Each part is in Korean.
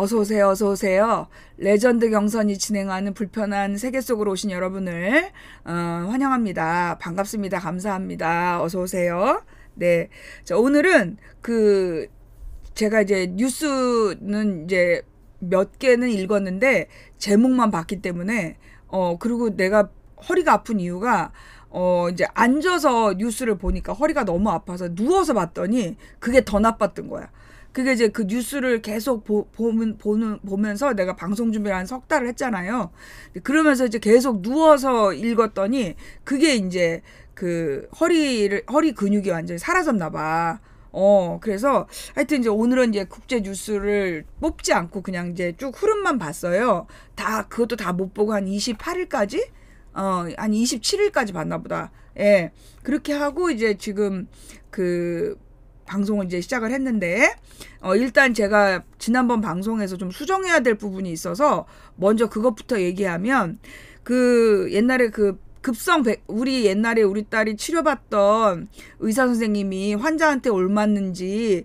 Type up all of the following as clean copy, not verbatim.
어서 오세요, 어서 오세요. 레전드 경선이 진행하는 불편한 세계 속으로 오신 여러분을 환영합니다. 반갑습니다. 감사합니다. 어서 오세요. 네, 자, 오늘은 제가 이제 뉴스는 이제 몇 개는 읽었는데 제목만 봤기 때문에 그리고 내가 허리가 아픈 이유가 이제 앉아서 뉴스를 보니까 허리가 너무 아파서 누워서 봤더니 그게 더 나빴던 거야. 그게 이제 그 뉴스를 계속 보면서 내가 방송 준비를 한 석 달을 했잖아요. 그러면서 이제 계속 누워서 읽었더니 그게 이제 허리 근육이 완전히 사라졌나 봐. 그래서 하여튼 이제 오늘은 이제 국제 뉴스를 뽑지 않고 그냥 이제 쭉 흐름만 봤어요. 그것도 다 못 보고 한 28일까지? 한 27일까지 봤나 보다. 예. 그렇게 하고 이제 지금 방송을 이제 시작을 했는데, 일단 제가 지난번 방송에서 좀 수정해야 될 부분이 있어서 먼저 그것부터 얘기하면, 옛날에 우리 옛날에 우리 딸이 치료받던 의사 선생님이 환자한테 옮았는지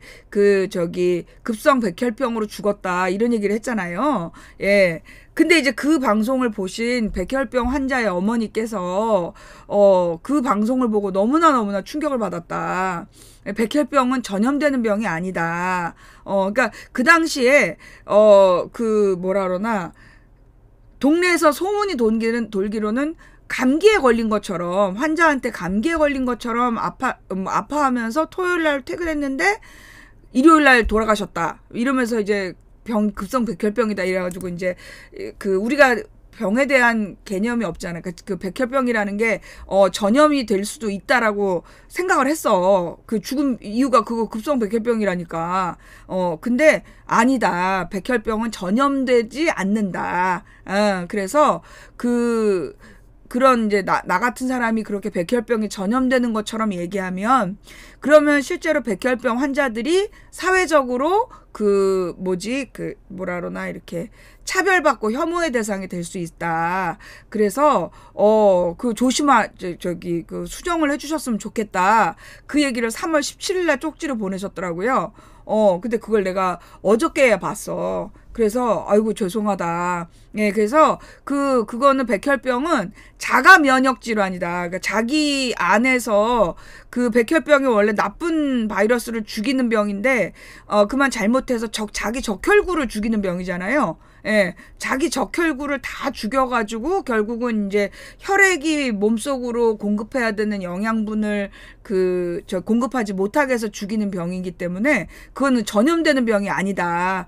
급성 백혈병으로 죽었다 이런 얘기를 했잖아요. 예. 근데 이제 그 방송을 보신 백혈병 환자의 어머니께서 그 방송을 보고 너무나 충격을 받았다. 백혈병은 전염되는 병이 아니다. 그러니까 그 당시에 뭐라 그러나 동네에서 소문이 돌기로는 감기에 걸린 것처럼 환자한테 감기에 걸린 것처럼 아파하면서 토요일 날 퇴근했는데 일요일 날 돌아가셨다. 이러면서 이제 급성 백혈병이다 이래가지고 이제 우리가 병에 대한 개념이 없잖아요. 그 백혈병이라는 게 전염이 될 수도 있다라고 생각을 했어. 그 죽음 이유가 그거 급성 백혈병이라니까. 근데 아니다. 백혈병은 전염되지 않는다. 그래서 그런 이제 나 같은 사람이 그렇게 백혈병이 전염되는 것처럼 얘기하면 그러면 실제로 백혈병 환자들이 사회적으로 뭐라 그러나 이렇게 차별받고 혐오의 대상이 될 수 있다. 그래서 수정을 해주셨으면 좋겠다. 그 얘기를 3월 17일 날 쪽지로 보내셨더라고요. 근데 그걸 내가 어저께 봤어. 그래서 아이고 죄송하다. 예, 그래서 그거는 백혈병은 자가 면역 질환이다. 그러니까 자기 안에서 백혈병이 원래 나쁜 바이러스를 죽이는 병인데 그만 잘못해서 자기 적혈구를 죽이는 병이잖아요. 예, 자기 적혈구를 다 죽여가지고 결국은 이제 혈액이 몸속으로 공급해야 되는 영양분을 공급하지 못하게 해서 죽이는 병이기 때문에 그거는 전염되는 병이 아니다.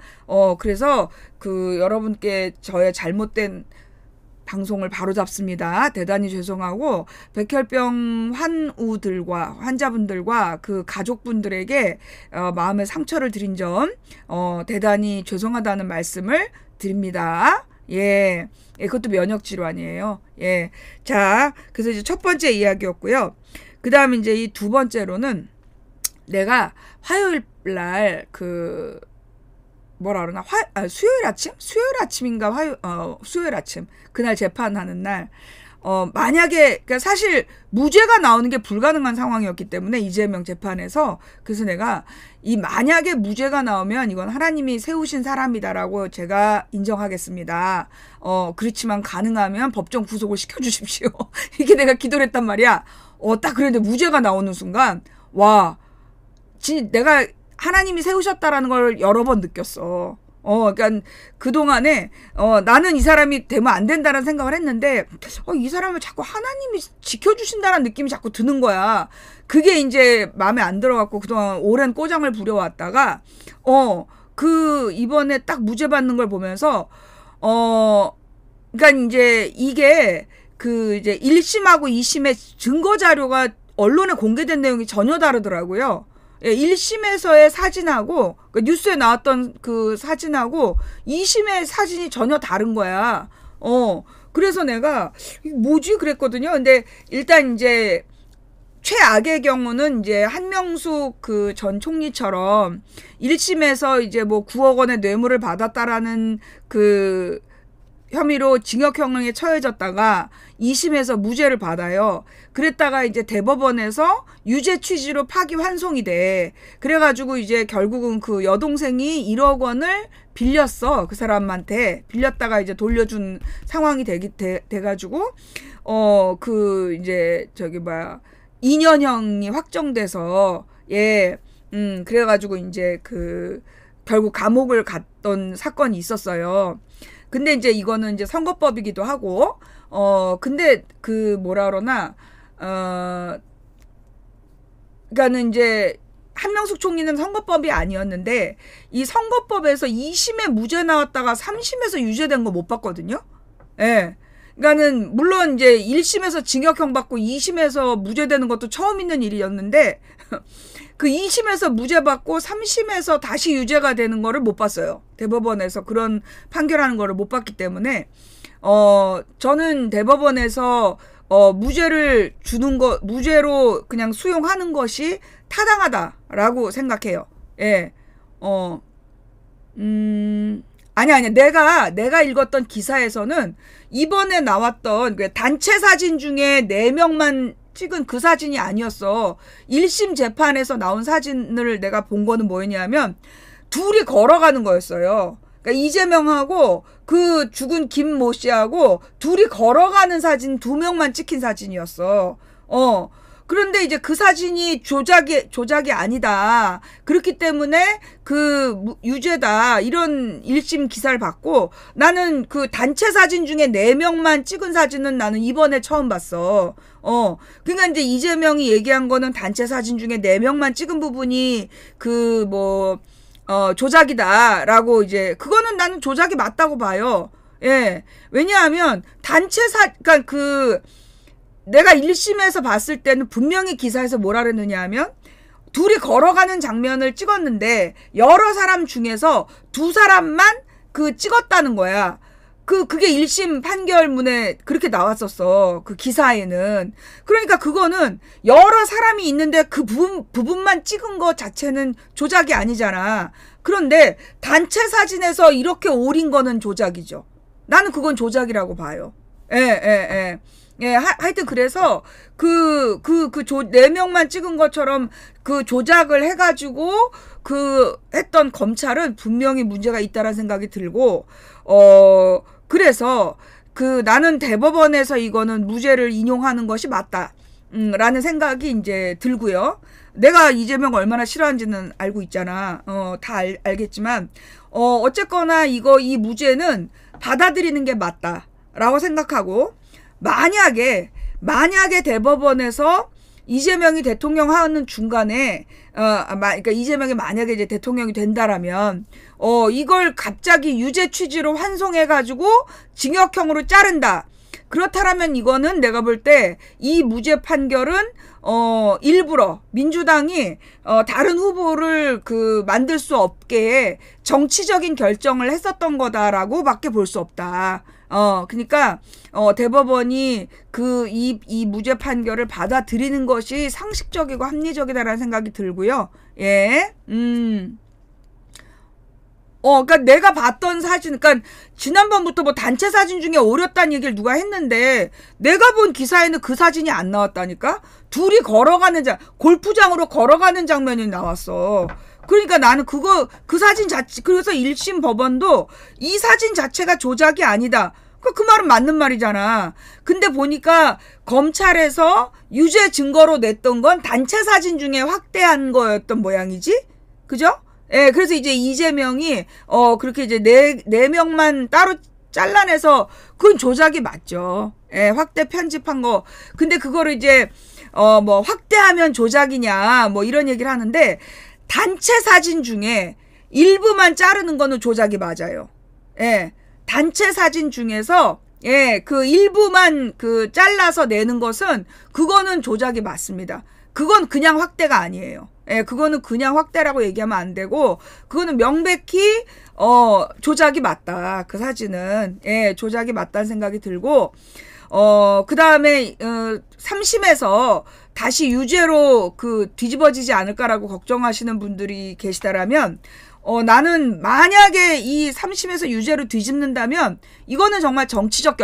그래서 여러분께 저의 잘못된 방송을 바로잡습니다. 대단히 죄송하고 백혈병 환자분들과 그 가족분들에게 마음의 상처를 드린 점 대단히 죄송하다는 말씀을 드립니다. 예. 예, 그것도 면역 질환이에요. 예. 자, 그래서 이제 첫 번째 이야기였고요. 그 다음에 이제 이 두 번째로는 내가 화요일 날 뭐라 그러나 수요일 아침인가 수요일 아침 그날 재판하는 날 만약에 그러니까 사실 무죄가 나오는 게 불가능한 상황이었기 때문에 이재명 재판에서 그래서 내가 만약에 무죄가 나오면 이건 하나님이 세우신 사람이다라고 제가 인정하겠습니다. 그렇지만 가능하면 법정 구속을 시켜주십시오. 이게 내가 기도를 했단 말이야. 딱 그랬는데 무죄가 나오는 순간 와 내가 하나님이 세우셨다라는 걸 여러 번 느꼈어. 그러니까 그동안에 나는 이 사람이 되면 안 된다는 생각을 했는데 이 사람을 자꾸 하나님이 지켜주신다는 느낌이 자꾸 드는 거야. 그게 이제 마음에 안 들어갖고 그동안 오랜 꼬장을 부려왔다가 이번에 딱 무죄 받는 걸 보면서 그러니까 이제 이게 이제 1심하고 2심의 증거 자료가 언론에 공개된 내용이 전혀 다르더라고요. 예, 1심에서의 사진하고 뉴스에 나왔던 그 사진하고 2심의 사진이 전혀 다른 거야. 그래서 내가 뭐지 그랬거든요. 근데 일단 이제 최악의 경우는 이제 한명숙 전 총리처럼 1심에서 이제 뭐 9억 원의 뇌물을 받았다라는 혐의로 징역형에 처해졌다가 2심에서 무죄를 받아요. 그랬다가 이제 대법원에서 유죄 취지로 파기환송이 돼. 그래가지고 이제 결국은 그 여동생이 1억 원을 빌렸어. 그 사람한테 빌렸다가 이제 돌려준 상황이 돼가지고 그 이제 저기 뭐야 2년형이 확정돼서 그래가지고 이제 그 결국 감옥을 갔던 사건이 있었어요. 근데 이제 이거는 이제 선거법이기도 하고, 근데 그 뭐라 그러나, 그러니까는 이제 한명숙 총리는 선거법이 아니었는데, 이 선거법에서 2심에 무죄 나왔다가 3심에서 유죄된 거 못 봤거든요? 예. 그러니까는, 물론 이제 1심에서 징역형 받고 2심에서 무죄되는 것도 처음 있는 일이었는데, 그 2심에서 무죄 받고 3심에서 다시 유죄가 되는 거를 못 봤어요. 대법원에서 그런 판결하는 거를 못 봤기 때문에 저는 대법원에서 무죄를 주는 거 무죄로 그냥 수용하는 것이 타당하다라고 생각해요. 예. 아니야. 내가 읽었던 기사에서는 이번에 나왔던 단체 사진 중에 4명만 찍은 그 사진이 아니었어. 1심 재판에서 나온 사진을 내가 본 거는 뭐였냐면 둘이 걸어가는 거였어요. 그러니까 이재명하고 그 죽은 김모 씨하고 둘이 걸어가는 사진 2명만 찍힌 사진이었어. 그런데 이제 그 사진이 조작이 아니다. 그렇기 때문에 그 유죄다. 이런 1심 기사를 받고 나는 그 단체 사진 중에 4명만 찍은 사진은 나는 이번에 처음 봤어. 그러니까 이제 이재명이 얘기한 거는 단체 사진 중에 4명만 찍은 부분이 그 뭐 조작이다라고 이제 그거는 나는 조작이 맞다고 봐요. 예. 왜냐하면 그러니까 그 내가 1심에서 봤을 때는 분명히 기사에서 뭐라 그랬느냐 하면 둘이 걸어가는 장면을 찍었는데 여러 사람 중에서 2사람만 그 찍었다는 거야. 그게 1심 판결문에 그렇게 나왔었어. 그 기사에는. 그러니까 그거는 여러 사람이 있는데 그 부분만 찍은 거 자체는 조작이 아니잖아. 그런데 단체 사진에서 이렇게 오린 거는 조작이죠. 나는 그건 조작이라고 봐요. 예. 하여튼 그래서 4명만 찍은 것처럼 그 조작을 해가지고 했던 검찰은 분명히 문제가 있다라는 생각이 들고, 그래서 나는 대법원에서 이거는 무죄를 인용하는 것이 맞다. 라는 생각이 이제 들고요. 내가 이재명 얼마나 싫어하는지는 알고 있잖아. 다 알겠지만, 어쨌거나 이 무죄는 받아들이는 게 맞다라고 생각하고, 만약에 대법원에서 이재명이 대통령 하는 중간에 그러니까 이재명이 만약에 이제 대통령이 된다라면 이걸 갑자기 유죄 취지로 환송해가지고 징역형으로 자른다. 그렇다라면 이거는 내가 볼 때 이 무죄 판결은 일부러 민주당이 다른 후보를 만들 수 없게 정치적인 결정을 했었던 거다라고밖에 볼 수 없다. 그러니까 대법원이 이 무죄 판결을 받아들이는 것이 상식적이고 합리적이다라는 생각이 들고요. 예. 그러니까 내가 봤던 사진, 그러니까 지난번부터 뭐 단체 사진 중에 오렸다는 얘기를 누가 했는데 내가 본 기사에는 그 사진이 안 나왔다니까? 둘이 골프장으로 걸어가는 장면이 나왔어. 그러니까 나는 그 사진 자체, 그래서 1심 법원도 이 사진 자체가 조작이 아니다. 그 말은 맞는 말이잖아. 근데 보니까 검찰에서 유죄 증거로 냈던 건 단체 사진 중에 확대한 거였던 모양이지? 그죠? 예, 그래서 이제 이재명이, 그렇게 이제 4명만 따로 잘라내서, 그건 조작이 맞죠. 예, 확대 편집한 거. 근데 그거를 이제, 뭐, 확대하면 조작이냐, 뭐, 이런 얘기를 하는데, 단체 사진 중에 일부만 자르는 거는 조작이 맞아요. 예, 단체 사진 중에서, 예, 그 일부만 잘라서 내는 것은, 그거는 조작이 맞습니다. 그건 그냥 확대가 아니에요. 예, 그거는 그냥 확대라고 얘기하면 안 되고, 그거는 명백히, 조작이 맞다. 그 사진은. 예, 조작이 맞다는 생각이 들고, 그 다음에, 3심에서 다시 유죄로 뒤집어지지 않을까라고 걱정하시는 분들이 계시다라면, 나는 만약에 이 3심에서 유죄로 뒤집는다면 이거는 정말 정치적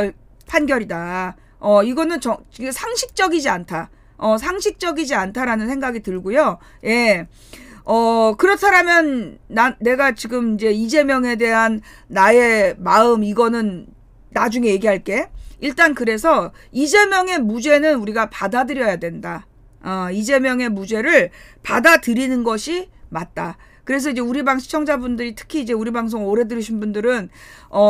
판결이다. 이거는 이게 상식적이지 않다. 상식적이지 않다라는 생각이 들고요. 예. 그렇다면 내가 지금 이제 이재명에 대한 나의 마음 이거는 나중에 얘기할게. 일단 그래서 이재명의 무죄는 우리가 받아들여야 된다. 이재명의 무죄를 받아들이는 것이 맞다. 그래서 이제 우리 방 시청자분들이 특히 이제 우리 방송 오래 들으신 분들은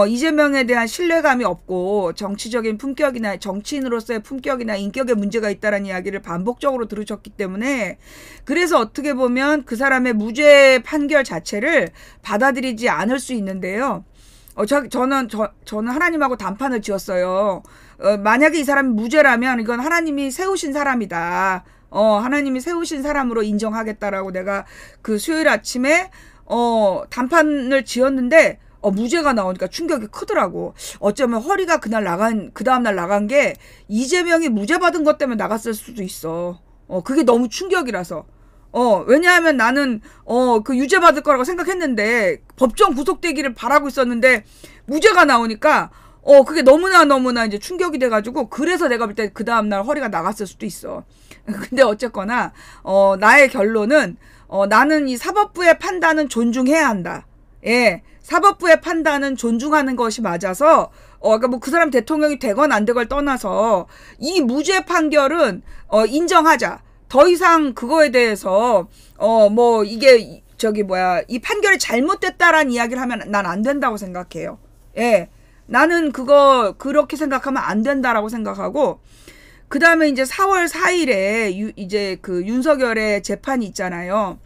이재명에 대한 신뢰감이 없고 정치적인 품격이나 정치인으로서의 품격이나 인격에 문제가 있다라는 이야기를 반복적으로 들으셨기 때문에 그래서 어떻게 보면 그 사람의 무죄 판결 자체를 받아들이지 않을 수 있는데요. 저는 하나님하고 단판을 지었어요. 만약에 이 사람이 무죄라면 이건 하나님이 세우신 사람이다. 하나님이 세우신 사람으로 인정하겠다라고 내가 그 수요일 아침에 단판을 지었는데 무죄가 나오니까 충격이 크더라고. 어쩌면 허리가 그 다음날 나간 게 이재명이 무죄 받은 것 때문에 나갔을 수도 있어. 그게 너무 충격이라서. 왜냐하면 나는 그 유죄 받을 거라고 생각했는데 법정 구속되기를 바라고 있었는데 무죄가 나오니까 그게 너무나 이제 충격이 돼가지고 그래서 내가 볼 때 그 다음날 허리가 나갔을 수도 있어. 근데 어쨌거나 나의 결론은 나는 이 사법부의 판단은 존중해야 한다. 예, 사법부의 판단은 존중하는 것이 맞아서 그러니까 뭐 그 사람 대통령이 되건 안 되건 떠나서 이 무죄 판결은 인정하자. 더 이상 그거에 대해서 뭐 이게 이 판결이 잘못됐다라는 이야기를 하면 난 안 된다고 생각해요. 예. 나는 그렇게 생각하면 안 된다라고 생각하고, 그 다음에 이제 4월 4일에 이제 그 윤석열의 재판이 있잖아요.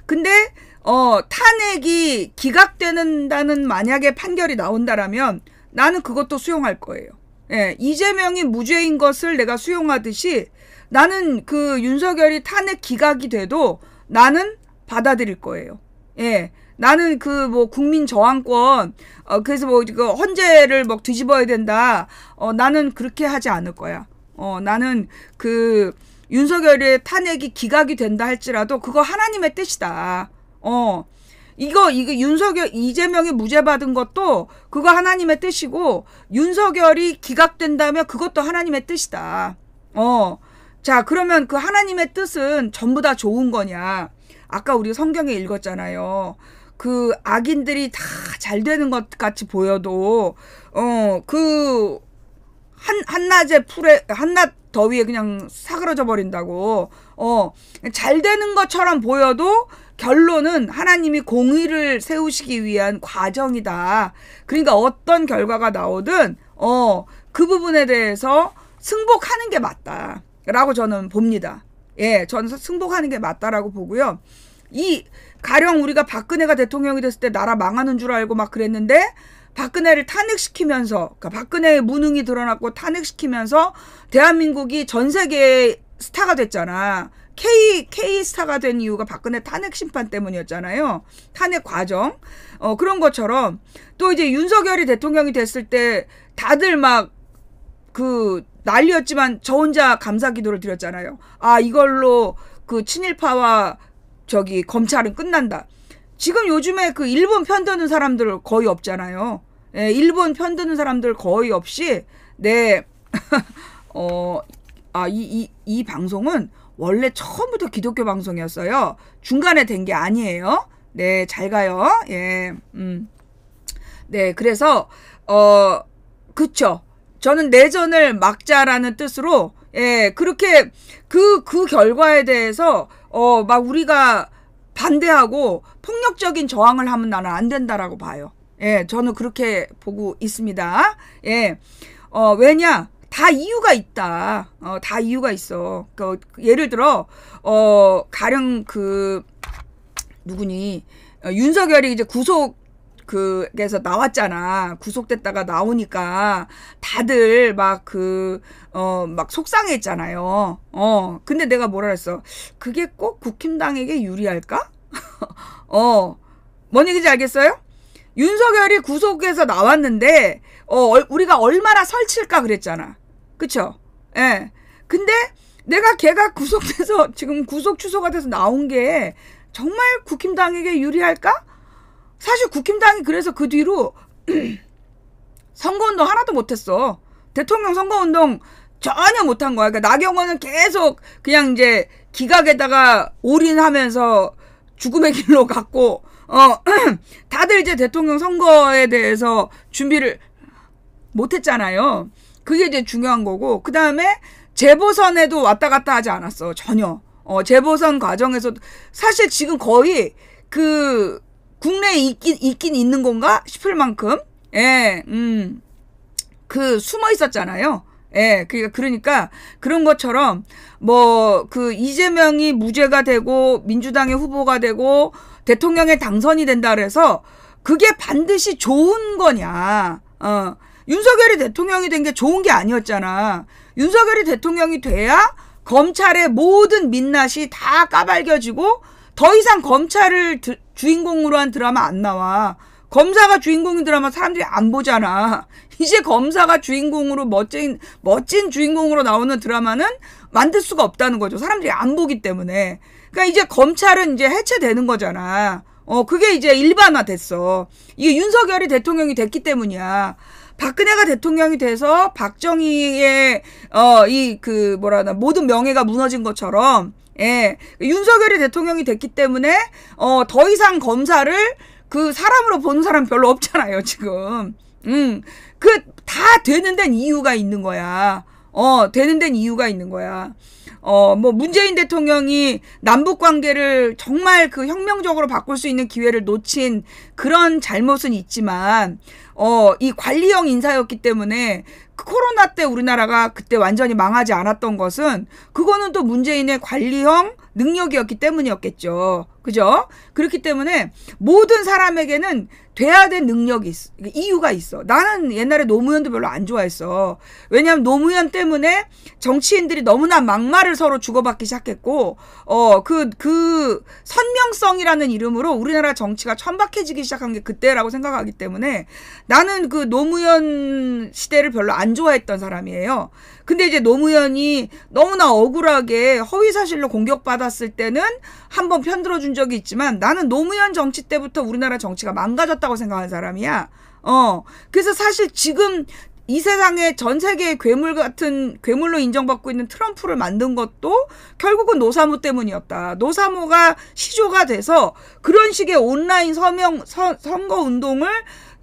근데, 탄핵이 기각되는다는 만약에 판결이 나온다라면 나는 그것도 수용할 거예요. 예, 이재명이 무죄인 것을 내가 수용하듯이 나는 그 윤석열이 탄핵 기각이 돼도 나는 받아들일 거예요. 예. 나는 그 뭐 국민 저항권 그래서 뭐 이거 헌재를 뭐 뒤집어야 된다. 나는 그렇게 하지 않을 거야. 나는 그 윤석열의 탄핵이 기각이 된다 할지라도 그거 하나님의 뜻이다. 이거 이재명이 무죄 받은 것도 그거 하나님의 뜻이고 윤석열이 기각된다면 그것도 하나님의 뜻이다. 자, 그러면 그 하나님의 뜻은 전부 다 좋은 거냐? 아까 우리 성경에 읽었잖아요. 그 악인들이 다 잘 되는 것 같이 보여도 그 한낮 더위에 그냥 사그러져 버린다고. 잘 되는 것처럼 보여도 결론은 하나님이 공의를 세우시기 위한 과정이다. 그러니까 어떤 결과가 나오든 그 부분에 대해서 승복하는 게 맞다라고 저는 봅니다. 예, 저는 승복하는 게 맞다라고 보고요. 가령 우리가 박근혜가 대통령이 됐을 때 나라 망하는 줄 알고 막 그랬는데 박근혜를 탄핵시키면서, 그러니까 박근혜의 무능이 드러났고 탄핵시키면서 대한민국이 전 세계의 스타가 됐잖아. K 스타가 된 이유가 박근혜 탄핵 심판 때문이었잖아요. 탄핵 과정. 그런 것처럼 또 이제 윤석열이 대통령이 됐을 때 다들 막 그 난리였지만 저 혼자 감사 기도를 드렸잖아요. 아, 이걸로 그 친일파와 검찰은 끝난다. 지금 요즘에 그 일본 편드는 사람들 거의 없잖아요. 예, 일본 편드는 사람들 거의 없이, 네, 이 방송은 원래 처음부터 기독교 방송이었어요. 중간에 된 게 아니에요. 네, 잘 가요. 예, 네, 그래서, 그쵸. 저는 내전을 막자라는 뜻으로, 예, 그렇게, 그 결과에 대해서, 막 우리가 반대하고 폭력적인 저항을 하면 나는 안 된다라고 봐요. 예, 저는 그렇게 보고 있습니다. 예, 왜냐? 다 이유가 있다. 다 이유가 있어. 예를 들어, 가령 누구니? 윤석열이 이제 그래서 나왔잖아. 구속됐다가 나오니까 다들 막 속상해 했잖아요. 근데 내가 뭐라 그랬어? 그게 꼭 국힘당에게 유리할까? 뭔 얘기인지 알겠어요? 윤석열이 구속에서 나왔는데, 우리가 얼마나 설칠까 그랬잖아. 그쵸? 예. 근데 내가 걔가 구속돼서 지금 구속 취소가 돼서 나온 게 정말 국힘당에게 유리할까? 사실 국힘당이 그래서 그 뒤로 선거운동 하나도 못했어. 대통령 선거운동 전혀 못한 거야. 그러니까 나경원은 계속 그냥 이제 기각에다가 올인하면서 죽음의 길로 갔고, 다들 이제 대통령 선거에 대해서 준비를 못했잖아요. 그게 이제 중요한 거고, 그 다음에 재보선에도 왔다 갔다 하지 않았어. 전혀. 재보선 과정에서 사실 지금 거의 그 국내에 있긴 있는 건가 싶을 만큼, 예, 그 숨어 있었잖아요. 예, 그러니까 그런 것처럼 뭐 그 이재명이 무죄가 되고 민주당의 후보가 되고 대통령에 당선이 된다 그래서 그게 반드시 좋은 거냐? 윤석열이 대통령이 된 게 좋은 게 아니었잖아. 윤석열이 대통령이 돼야 검찰의 모든 민낯이 다 까발겨지고 더 이상 검찰을 주인공으로 한 드라마 안 나와. 검사가 주인공인 드라마 사람들이 안 보잖아. 이제 검사가 주인공으로 멋진 주인공으로 나오는 드라마는 만들 수가 없다는 거죠. 사람들이 안 보기 때문에. 그러니까 이제 검찰은 이제 해체되는 거잖아. 그게 이제 일반화 됐어. 이게 윤석열이 대통령이 됐기 때문이야. 박근혜가 대통령이 돼서 박정희의 모든 명예가 무너진 것처럼, 예, 윤석열이 대통령이 됐기 때문에 더 이상 검사를 그 사람으로 보는 사람 별로 없잖아요, 지금. 다 되는 데는 이유가 있는 거야. 되는 데는 이유가 있는 거야. 뭐 문재인 대통령이 남북 관계를 정말 그 혁명적으로 바꿀 수 있는 기회를 놓친 그런 잘못은 있지만, 이 관리형 인사였기 때문에 코로나 때 우리나라가 그때 완전히 망하지 않았던 것은 그거는 또 문재인의 관리형 능력이었기 때문이었겠죠. 그죠? 그렇기 때문에 모든 사람에게는 돼야 될 능력이 있어. 이유가 있어. 나는 옛날에 노무현도 별로 안 좋아했어. 왜냐하면 노무현 때문에 정치인들이 너무나 막말을 서로 주고받기 시작했고, 그 선명성이라는 이름으로 우리나라 정치가 천박해지기 시작한 게 그때라고 생각하기 때문에 나는 그 노무현 시대를 별로 안 좋아했던 사람이에요. 근데 이제 노무현이 너무나 억울하게 허위사실로 공격받았을 때는 한번 편들어준 적이 있지만 나는 노무현 정치 때부터 우리나라 정치가 망가졌다고 생각하는 사람이야. 그래서 사실 지금 이 세상에 전 세계의 괴물로 인정받고 있는 트럼프를 만든 것도 결국은 노사모 때문이었다. 노사모가 시조가 돼서 그런 식의 온라인 선거 운동을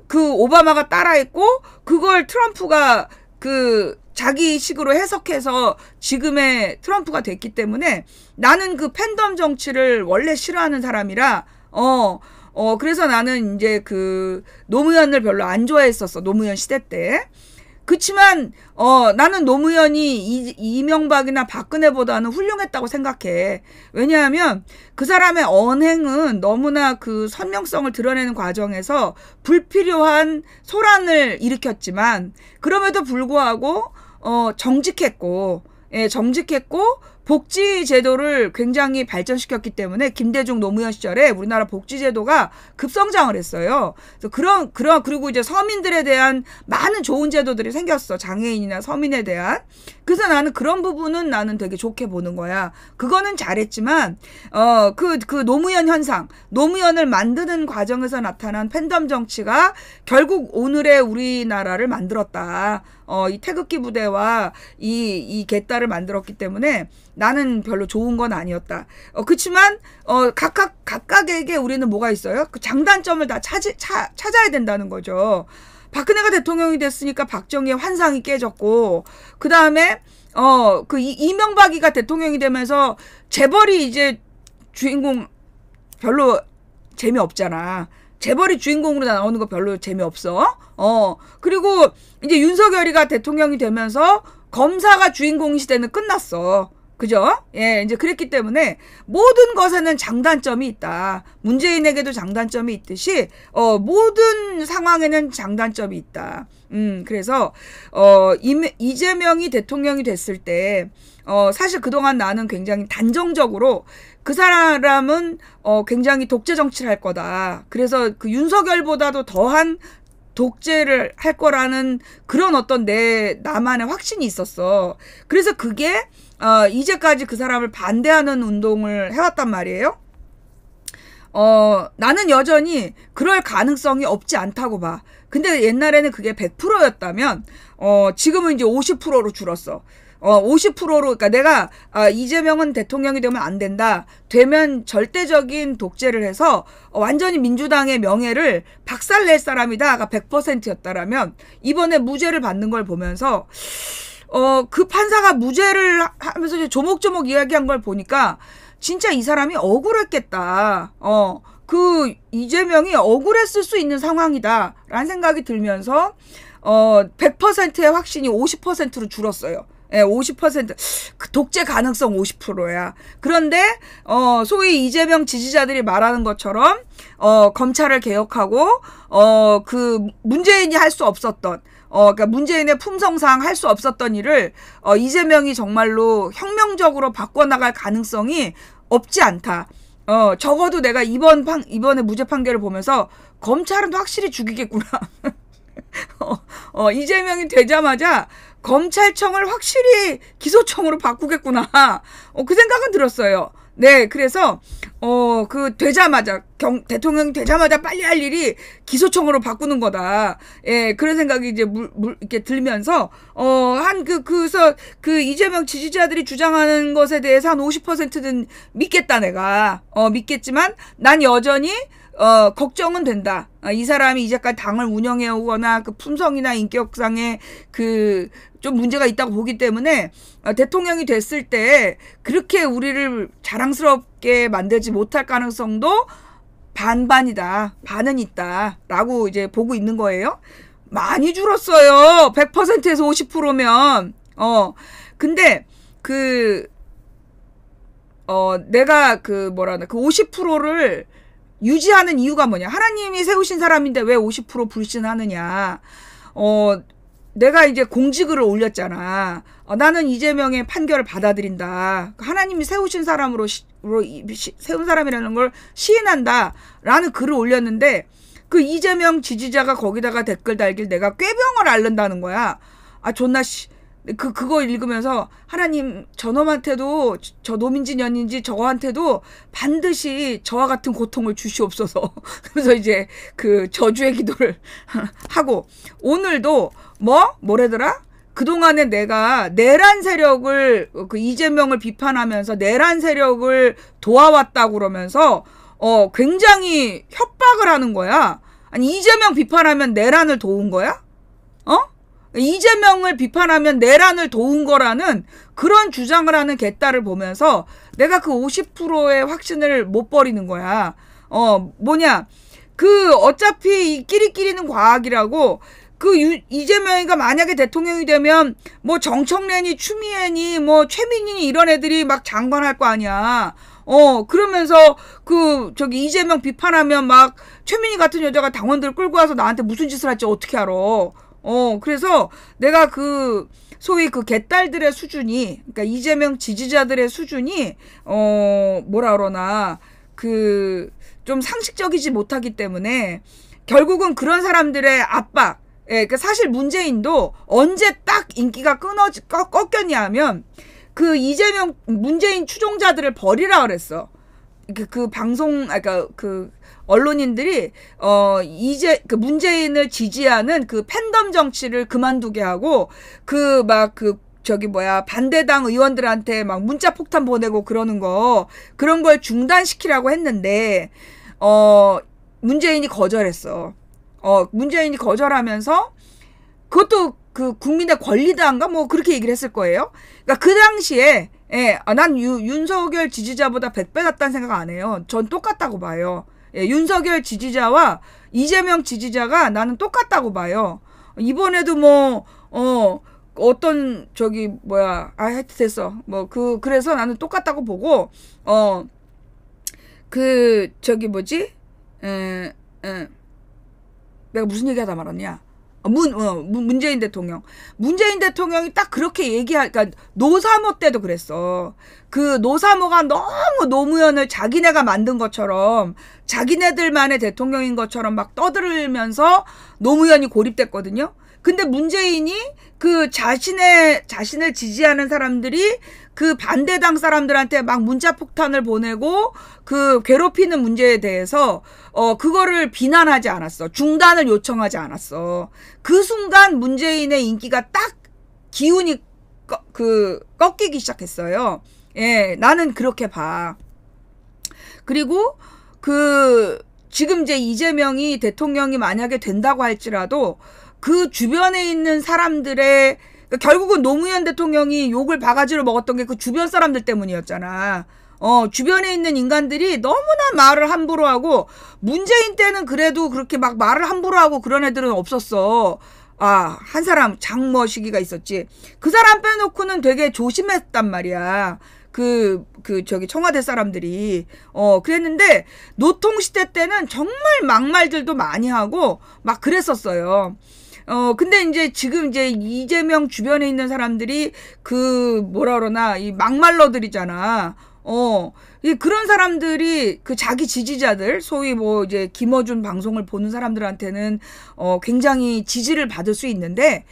그 오바마가 따라했고 그걸 트럼프가 자기 식으로 해석해서 지금의 트럼프가 됐기 때문에 나는 그 팬덤 정치를 원래 싫어하는 사람이라, 그래서 나는 이제 그 노무현을 별로 안 좋아했었어. 노무현 시대 때. 그치만, 나는 노무현이 이명박이나 박근혜보다는 훌륭했다고 생각해. 왜냐하면 그 사람의 언행은 너무나 그 선명성을 드러내는 과정에서 불필요한 소란을 일으켰지만, 그럼에도 불구하고, 정직했고, 복지 제도를 굉장히 발전시켰기 때문에 김대중 노무현 시절에 우리나라 복지 제도가 급성장을 했어요. 그래서 그리고 이제 서민들에 대한 많은 좋은 제도들이 생겼어. 장애인이나 서민에 대한. 그래서 나는 그런 부분은 나는 되게 좋게 보는 거야. 그거는 잘했지만, 그 노무현 현상, 노무현을 만드는 과정에서 나타난 팬덤 정치가 결국 오늘의 우리나라를 만들었다. 이 태극기 부대와 이 개딸을 만들었기 때문에 나는 별로 좋은 건 아니었다. 그치만, 각각에게 우리는 뭐가 있어요? 그 장단점을 다 찾아야 된다는 거죠. 박근혜가 대통령이 됐으니까 박정희의 환상이 깨졌고, 그 다음에, 이명박이가 대통령이 되면서 재벌이 이제 주인공 별로 재미없잖아. 재벌이 주인공으로 나오는 거 별로 재미없어. 그리고 이제 윤석열이가 대통령이 되면서 검사가 주인공 시대는 끝났어. 그죠? 예, 이제 그랬기 때문에 모든 것에는 장단점이 있다. 문재인에게도 장단점이 있듯이, 모든 상황에는 장단점이 있다. 그래서, 이재명이 대통령이 됐을 때, 사실 그동안 나는 굉장히 단정적으로 그 사람은, 굉장히 독재 정치를 할 거다. 그래서 그 윤석열보다도 더한 독재를 할 거라는 그런 어떤 나만의 확신이 있었어. 그래서 그게, 이제까지 그 사람을 반대하는 운동을 해왔단 말이에요. 나는 여전히 그럴 가능성이 없지 않다고 봐. 근데 옛날에는 그게 100%였다면, 지금은 이제 50%로 줄었어. 50%로, 그러니까 내가, 이재명은 대통령이 되면 안 된다. 되면 절대적인 독재를 해서, 완전히 민주당의 명예를 박살낼 사람이다가 100%였다라면, 이번에 무죄를 받는 걸 보면서, 그 판사가 무죄를 하면서 이제 조목조목 이야기한 걸 보니까, 진짜 이 사람이 억울했겠다. 그 이재명이 억울했을 수 있는 상황이다. 라는 생각이 들면서, 100%의 확신이 50%로 줄었어요. 예, 50%. 그 독재 가능성 50%야. 그런데, 소위 이재명 지지자들이 말하는 것처럼, 검찰을 개혁하고, 그 문재인이 할 수 없었던, 그러니까 문재인의 품성상 할 수 없었던 일을, 이재명이 정말로 혁명적으로 바꿔나갈 가능성이 없지 않다. 적어도 내가 이번에 무죄 판결을 보면서, 검찰은 확실히 죽이겠구나. 이재명이 되자마자, 검찰청을 확실히 기소청으로 바꾸겠구나. 그 생각은 들었어요. 네, 그래서, 되자마자, 대통령이 되자마자 빨리 할 일이 기소청으로 바꾸는 거다. 예, 그런 생각이 이제 이렇게 들면서, 그래서 이재명 지지자들이 주장하는 것에 대해서 한 50%는 믿겠다, 내가. 믿겠지만, 난 여전히, 걱정은 된다. 이 사람이 이제까지 당을 운영해 오거나 그 품성이나 인격상의 좀 문제가 있다고 보기 때문에 대통령이 됐을 때 그렇게 우리를 자랑스럽게 만들지 못할 가능성도 반반이다. 반은 있다. 라고 이제 보고 있는 거예요. 많이 줄었어요. 100%에서 50%면. 근데 내가 그 50%를 유지하는 이유가 뭐냐. 하나님이 세우신 사람인데 왜 50% 불신하느냐. 내가 이제 공지글을 올렸잖아. 나는 이재명의 판결을 받아들인다. 하나님이 세우신 사람으로 세운 사람이라는 걸 시인한다. 라는 글을 올렸는데 그 이재명 지지자가 거기다가 댓글 달길 내가 꾀병을 앓는다는 거야. 존나 그거 읽으면서 하나님 저놈한테도 저 노민진 연인지 저한테도 반드시 저와 같은 고통을 주시옵소서. 그래서 이제 그 저주의 기도를 하고 오늘도 뭐래더라? 그동안에 내가 내란 세력을 그 이재명을 비판하면서 내란 세력을 도와왔다고 그러면서 굉장히 협박을 하는 거야. 아니 이재명 비판하면 내란을 도운 거야? 이재명을 비판하면 내란을 도운 거라는 그런 주장을 하는 개딸을 보면서 내가 그 50%의 확신을 못 버리는 거야. 어차피 이 끼리끼리는 과학이라고 이재명이가 만약에 대통령이 되면 정청래니 추미애니 최민희니 이런 애들이 막 장관할 거 아니야. 그러면서 이재명 비판하면 막 최민희 같은 여자가 당원들 끌고 와서 나한테 무슨 짓을 할지 어떻게 알아. 그래서 내가 소위 개딸들의 수준이, 그러니까 이재명 지지자들의 수준이, 좀 상식적이지 못하기 때문에, 결국은 그런 사람들의 압박, 그러니까 사실 문재인도 언제 딱 인기가 꺾였냐 하면, 문재인 추종자들을 버리라 그랬어. 언론인들이 문재인을 지지하는 팬덤 정치를 그만두게 하고 반대당 의원들한테 막 문자 폭탄 보내고 그런 걸 중단시키라고 했는데 문재인이 거절했어. 문재인이 거절하면서 그것도 국민의 권리다인가 그렇게 얘기를 했을 거예요. 그러니까 그 당시에 난 윤석열 지지자보다 100배 낫다는 생각 안 해요. 전 똑같다고 봐요. 윤석열 지지자와 이재명 지지자가 나는 똑같다고 봐요. 이번에도 하여튼 됐어. 그래서 나는 똑같다고 보고, 내가 무슨 얘기 하다 말았냐. 문재인 대통령. 문재인 대통령이 딱 그렇게 그러니까 노사모 때도 그랬어. 노사모가 너무 노무현을 자기네가 만든 것처럼, 자기네들만의 대통령인 것처럼 막 떠들면서 노무현이 고립됐거든요. 근데 문재인이 자신을 지지하는 사람들이 그 반대당 사람들한테 막 문자 폭탄을 보내고 그 괴롭히는 문제에 대해서 그거를 비난하지 않았어. 중단을 요청하지 않았어. 그 순간 문재인의 인기가 딱 기운이 꺾이기 시작했어요. 예, 나는 그렇게 봐. 그리고 지금 이제 이재명이 대통령이 만약에 된다고 할지라도 그 주변에 있는 사람들의, 그러니까 결국은 노무현 대통령이 욕을 바가지로 먹었던 게 그 주변 사람들 때문이었잖아. 주변에 있는 인간들이 너무나 말을 함부로 하고, 문재인 때는 그래도 그렇게 막 말을 함부로 하고 그런 애들은 없었어. 한 사람 장머시기가 있었지. 그 사람 빼놓고는 되게 조심했단 말이야. 저기 청와대 사람들이. 그랬는데 노통시대 때는 정말 막말들도 많이 하고 막 그랬었어요. 근데 이제 지금 이제 이재명 주변에 있는 사람들이 뭐라 그러나, 이 막말러들이잖아. 그런 사람들이 자기 지지자들, 소위 뭐 이제 김어준 방송을 보는 사람들한테는 굉장히 지지를 받을 수 있는데,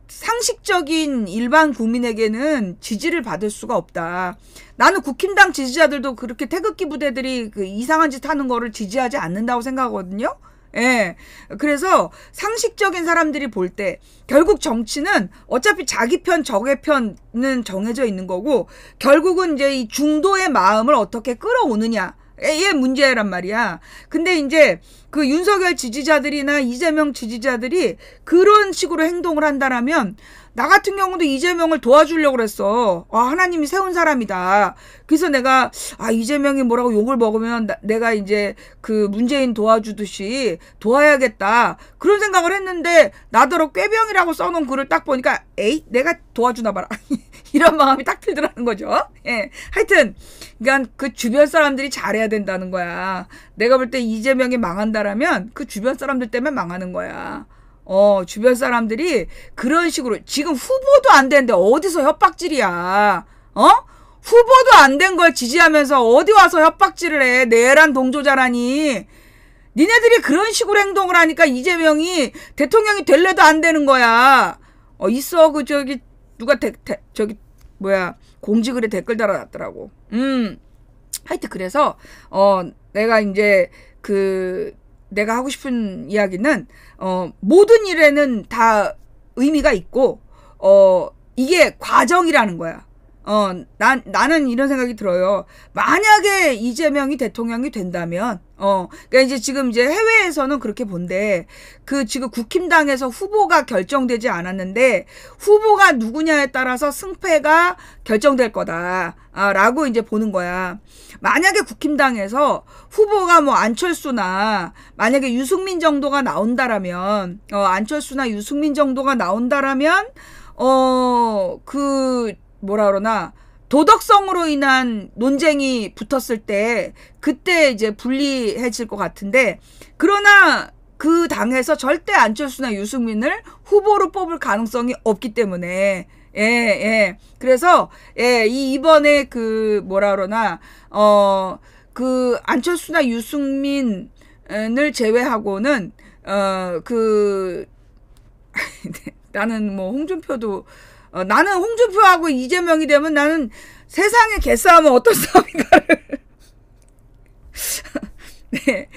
상식적인 일반 국민에게는 지지를 받을 수가 없다. 나는 국힘당 지지자들도 그렇게 태극기 부대들이 이상한 짓 하는 거를 지지하지 않는다고 생각하거든요. 예. 그래서 상식적인 사람들이 볼 때 결국 정치는 어차피 자기 편, 적의 편은 정해져 있는 거고, 결국은 이제 이 중도의 마음을 어떻게 끌어오느냐의 문제란 말이야. 근데 이제 윤석열 지지자들이나 이재명 지지자들이 그런 식으로 행동을 한다라면, 나 같은 경우도 이재명을 도와주려고 그랬어. 하나님이 세운 사람이다. 그래서 내가 이재명이 뭐라고 욕을 먹으면 내가 이제 문재인 도와주듯이 도와야겠다. 그런 생각을 했는데, 나더러 꾀병이라고 써놓은 글을 딱 보니까 에이, 내가 도와주나 봐라. 이런 마음이 딱 들더라는 거죠. 예. 하여튼 그러니까 그 주변 사람들이 잘해야 된다는 거야. 내가 볼 때 이재명이 망한다라면 그 주변 사람들 때문에 망하는 거야. 주변 사람들이 그런 식으로, 지금 후보도 안 되는데 어디서 협박질이야. 후보도 안 된 걸 지지하면서 어디 와서 협박질을 해. 내란 동조자라니. 니네들이 그런 식으로 행동을 하니까 이재명이 대통령이 될래도 안 되는 거야. 있어. 누가 공지글에 댓글 달아놨더라고. 하여튼 그래서 내가 이제 내가 하고 싶은 이야기는, 모든 일에는 다 의미가 있고, 이게 과정이라는 거야. 나는 이런 생각이 들어요. 만약에 이재명이 대통령이 된다면, 그러니까 이제 지금 이제 해외에서는 그렇게 본대. 지금 국힘당에서 후보가 결정되지 않았는데, 후보가 누구냐에 따라서 승패가 결정될 거다. 라고 이제 보는 거야. 만약에 국힘당에서 후보가 뭐 안철수나, 만약에 유승민 정도가 나온다라면, 안철수나 유승민 정도가 나온다라면, 뭐라 그러나, 도덕성으로 인한 논쟁이 붙었을 때 그때 이제 불리해질 것 같은데, 그러나 그 당에서 절대 안철수나 유승민을 후보로 뽑을 가능성이 없기 때문에, 예. 그래서 이번에 뭐라 그러나, 안철수나 유승민을 제외하고는 나는 뭐 홍준표도, 나는 홍준표하고 이재명이 되면 나는 세상의 개싸움은 어떤 싸움인가를 네.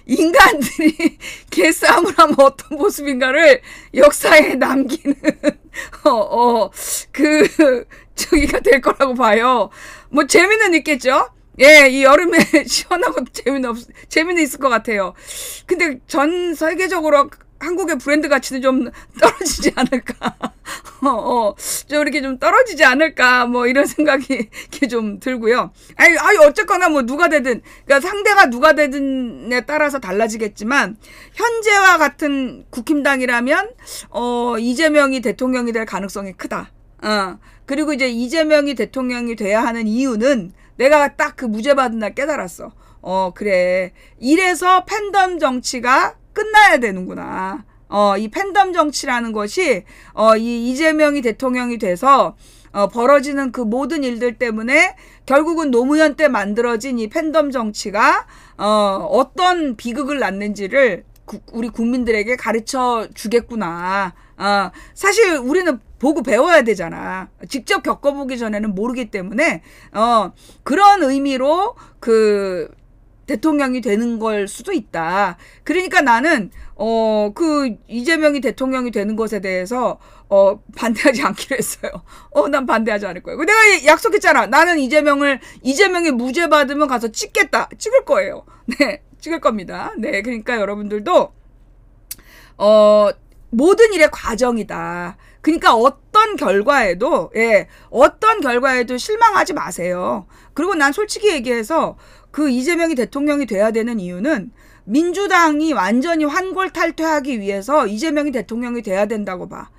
인간들이 개싸움을 하면 어떤 모습인가를 역사에 남기는 저기가 될 거라고 봐요. 뭐 재미는 있겠죠? 예, 이 여름에 시원하고 재미는 있을 것 같아요. 근데 전 세계적으로 한국의 브랜드 가치는 좀 떨어지지 않을까. 좀 이렇게 좀 떨어지지 않을까. 뭐 이런 생각이 이렇게 좀 들고요. 아니, 어쨌거나 뭐 누가 되든, 그러니까 상대가 누가 되든에 따라서 달라지겠지만, 현재와 같은 국힘당이라면, 이재명이 대통령이 될 가능성이 크다. 그리고 이제 이재명이 대통령이 돼야 하는 이유는 내가 딱 무죄 받은 날 깨달았어. 그래. 이래서 팬덤 정치가 끝나야 되는구나. 이 팬덤 정치라는 것이, 이 이재명이 대통령이 돼서, 벌어지는 그 모든 일들 때문에 결국은 노무현 때 만들어진 이 팬덤 정치가, 어떤 비극을 낳는지를 우리 국민들에게 가르쳐 주겠구나. 사실 우리는 보고 배워야 되잖아. 직접 겪어보기 전에는 모르기 때문에 그런 의미로 그 대통령이 되는 걸 수도 있다. 그러니까 나는 그 이재명이 대통령이 되는 것에 대해서 반대하지 않기로 했어요. 난 반대하지 않을 거예요. 내가 약속했잖아. 나는 이재명이 무죄 받으면 가서 찍겠다. 찍을 거예요. 네, 찍을 겁니다. 네, 그러니까 여러분들도 모든 일의 과정이다. 그러니까 어떤 결과에도 실망하지 마세요. 그리고 난 솔직히 얘기해서 그 이재명이 대통령이 돼야 되는 이유는 민주당이 완전히 환골탈퇴하기 위해서 이재명이 대통령이 돼야 된다고 봐.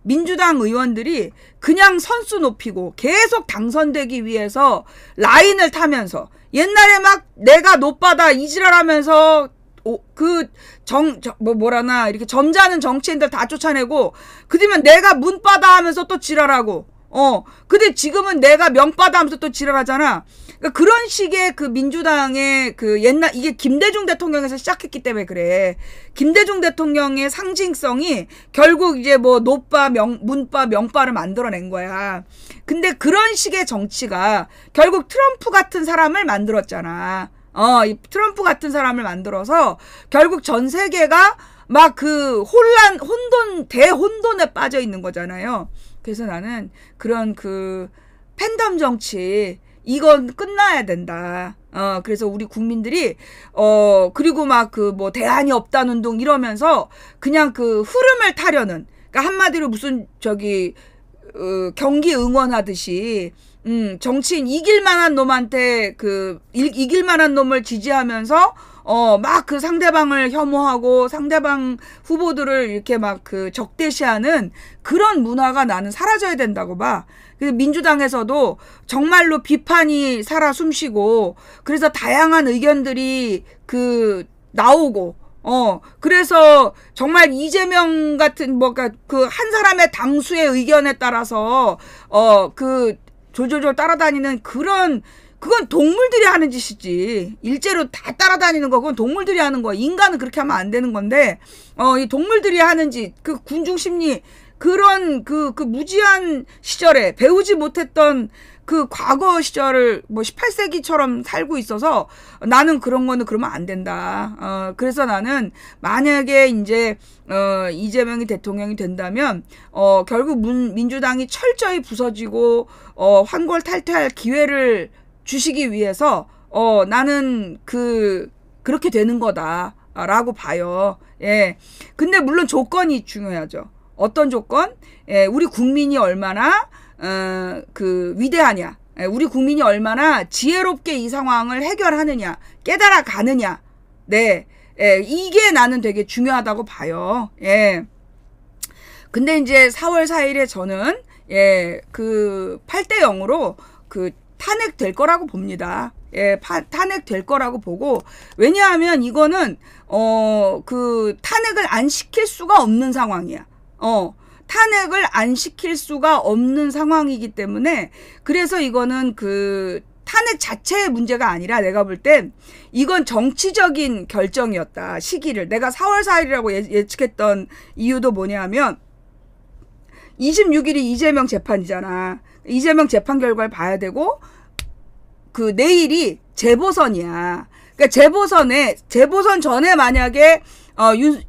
민주당 의원들이 그냥 선수 높이고 계속 당선되기 위해서 라인을 타면서 옛날에 막 내가 노빠다 이지랄하면서 이렇게 점잖은 정치인들 다 쫓아내고, 그러면 내가 문바다 하면서 또 지랄하고, 근데 지금은 내가 명바다 하면서 또 지랄하잖아. 그러니까 그런 식의 그 민주당의 그 이게 김대중 대통령에서 시작했기 때문에 그래. 김대중 대통령의 상징성이 결국 이제 뭐 노빠, 문바, 명바를 만들어낸 거야. 근데 그런 식의 정치가 결국 트럼프 같은 사람을 만들었잖아. 이 트럼프 같은 사람을 만들어서 결국 전 세계가 막 그 대혼돈에 빠져 있는 거잖아요. 그래서 나는 그런 그 팬덤 정치, 이건 끝나야 된다. 그래서 우리 국민들이, 그리고 막 그 뭐 대안이 없다는 운동 이러면서 그냥 그 흐름을 타려는, 그러니까 한마디로 무슨 경기 응원하듯이, 정치인 이길 만한 놈한테 이길 만한 놈을 지지하면서 막 그 상대방을 혐오하고 상대방 후보들을 이렇게 막 그 적대시하는 그런 문화가 나는 사라져야 된다고 봐. 민주당에서도 정말로 비판이 살아 숨쉬고, 그래서 다양한 의견들이 나오고, 그래서 정말 이재명 같은 그 한 사람의 당수의 의견에 따라서 졸졸졸 따라다니는 그건 동물들이 하는 짓이지. 일제로 다 따라다니는 거, 그건 동물들이 하는 거야. 인간은 그렇게 하면 안 되는 건데, 이 동물들이 하는 짓, 그 군중 심리, 그런 그 무지한 시절에 배우지 못했던 그 과거 시절을 뭐 18세기처럼 살고 있어서 나는 그런 거는 그러면 안 된다. 그래서 나는 만약에 이제 이재명이 대통령이 된다면 결국 민주당이 철저히 부서지고 환골탈퇴할 기회를 주시기 위해서 나는 그렇게 되는 거다라고 봐요. 예. 근데 물론 조건이 중요하죠. 어떤 조건? 우리 국민이 얼마나 위대하냐, 우리 국민이 얼마나 지혜롭게 이 상황을 해결하느냐, 깨달아 가느냐. 네, 이게 나는 되게 중요하다고 봐요. 예. 근데 이제 4월 4일에 저는 8대 0으로 탄핵될 거라고 봅니다. 탄핵될 거라고 보고, 왜냐하면 이거는 탄핵을 안 시킬 수가 없는 상황이야. 탄핵을 안 시킬 수가 없는 상황이기 때문에, 그래서 이거는 탄핵 자체의 문제가 아니라 내가 볼 땐 이건 정치적인 결정이었다. 시기를. 내가 4월 4일이라고 예측했던 이유도 뭐냐면 26일이 이재명 재판이잖아. 이재명 재판 결과를 봐야 되고, 내일이 재보선이야. 그러니까 재보선 전에 만약에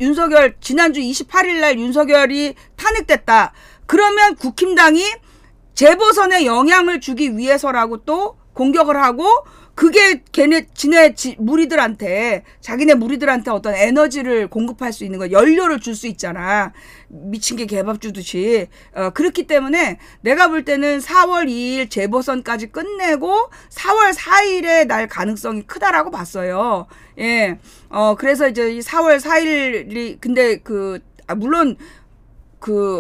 윤석열, 지난주 28일 날 윤석열이 탄핵됐다. 그러면 국힘당이 재보선에 영향을 주기 위해서라고 또 공격을 하고, 그게 자기네 무리들한테 어떤 에너지를 공급할 수 있는 거, 연료를 줄 수 있잖아. 미친 게 개밥 주듯이. 그렇기 때문에 내가 볼 때는 4월 2일 재보선까지 끝내고 4월 4일에 날 가능성이 크다라고 봤어요. 예. 그래서 이제 4월 4일이, 근데 물론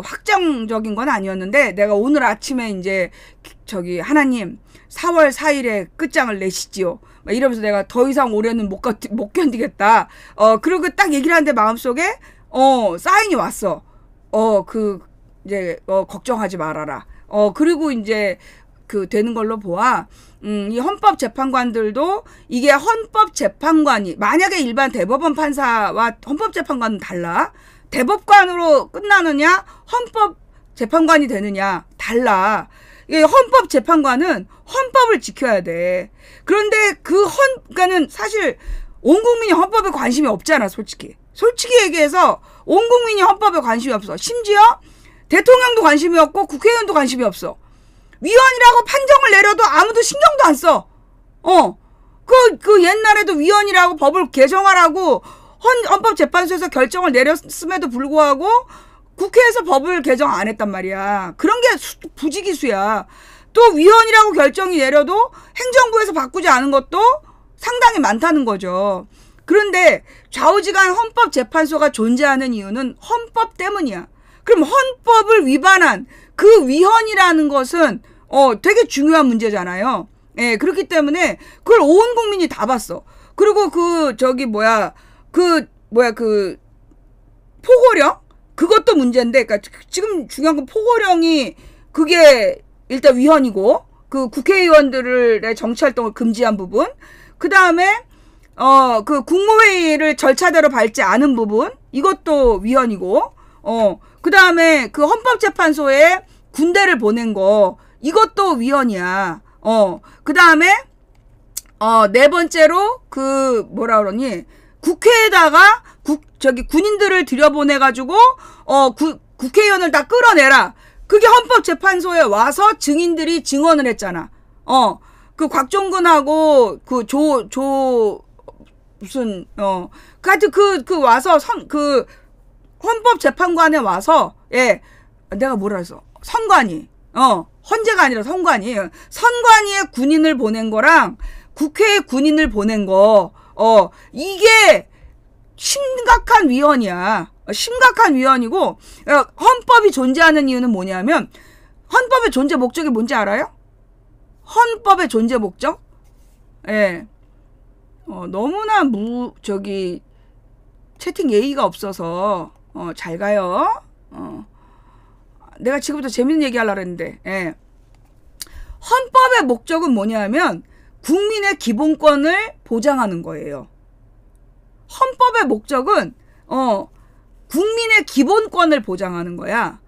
확정적인 건 아니었는데, 내가 오늘 아침에 이제 하나님 4월 4일에 끝장을 내시지요. 막 이러면서 내가 더 이상 올해는 못 견디겠다. 그리고 딱 얘기를 하는데 마음속에 사인이 왔어. 걱정하지 말아라. 그리고 이제 되는 걸로 보아. 이 헌법재판관들도, 이게 헌법재판관이 만약에 일반 대법원 판사와 헌법재판관은 달라. 대법관으로 끝나느냐, 재판관이 되느냐 달라. 이게 헌법재판관은 헌법을 지켜야 돼. 그런데 그러니까는 사실 온 국민이 헌법에 관심이 없잖아, 솔직히 얘기해서 온 국민이 헌법에 관심이 없어. 심지어 대통령도 관심이 없고 국회의원도 관심이 없어. 위헌이라고 판정을 내려도 아무도 신경도 안 써. 그 옛날에도 위헌이라고 법을 개정하라고 헌법재판소에서 결정을 내렸음에도 불구하고 국회에서 법을 개정 안 했단 말이야. 그런 게 부지기수야. 또 위헌이라고 결정이 내려도 행정부에서 바꾸지 않은 것도 상당히 많다는 거죠. 그런데 좌우지간 헌법재판소가 존재하는 이유는 헌법 때문이야. 그럼 헌법을 위반한 그 위헌이라는 것은 되게 중요한 문제잖아요. 예, 그렇기 때문에 그걸 온 국민이 다 봤어. 그리고 포고령? 그것도 문제인데, 그러니까 지금 중요한 건 포고령이 그게 일단 위헌이고, 그 국회의원들의 정치활동을 금지한 부분, 그 다음에 그 국무회의를 절차대로 밟지 않은 부분, 이것도 위헌이고, 그 다음에 그 헌법재판소에 군대를 보낸 거, 이것도 위헌이야. 그 다음에 네 번째로 국회에다가 군인들을 들여보내가지고 국회의원을 다 끌어내라. 그게 헌법재판소에 와서 증인들이 증언을 했잖아. 그 곽종근하고 하여튼 와서 헌법재판관에 와서, 예, 내가 뭐라 했어? 선관위. 헌재가 아니라 선관위. 선관위에 군인을 보낸 거랑 국회에 군인을 보낸 거, 이게 심각한 위헌이야. 심각한 위헌이고, 헌법이 존재하는 이유는 뭐냐면, 헌법의 존재 목적이 뭔지 알아요? 헌법의 존재 목적? 예. 너무나 채팅 예의가 없어서, 잘 가요. 내가 지금부터 재밌는 얘기 하려고 했는데, 예. 헌법의 목적은 뭐냐면, 국민의 기본권을 보장하는 거예요. 헌법의 목적은, 국민의 기본권을 보장하는 거야.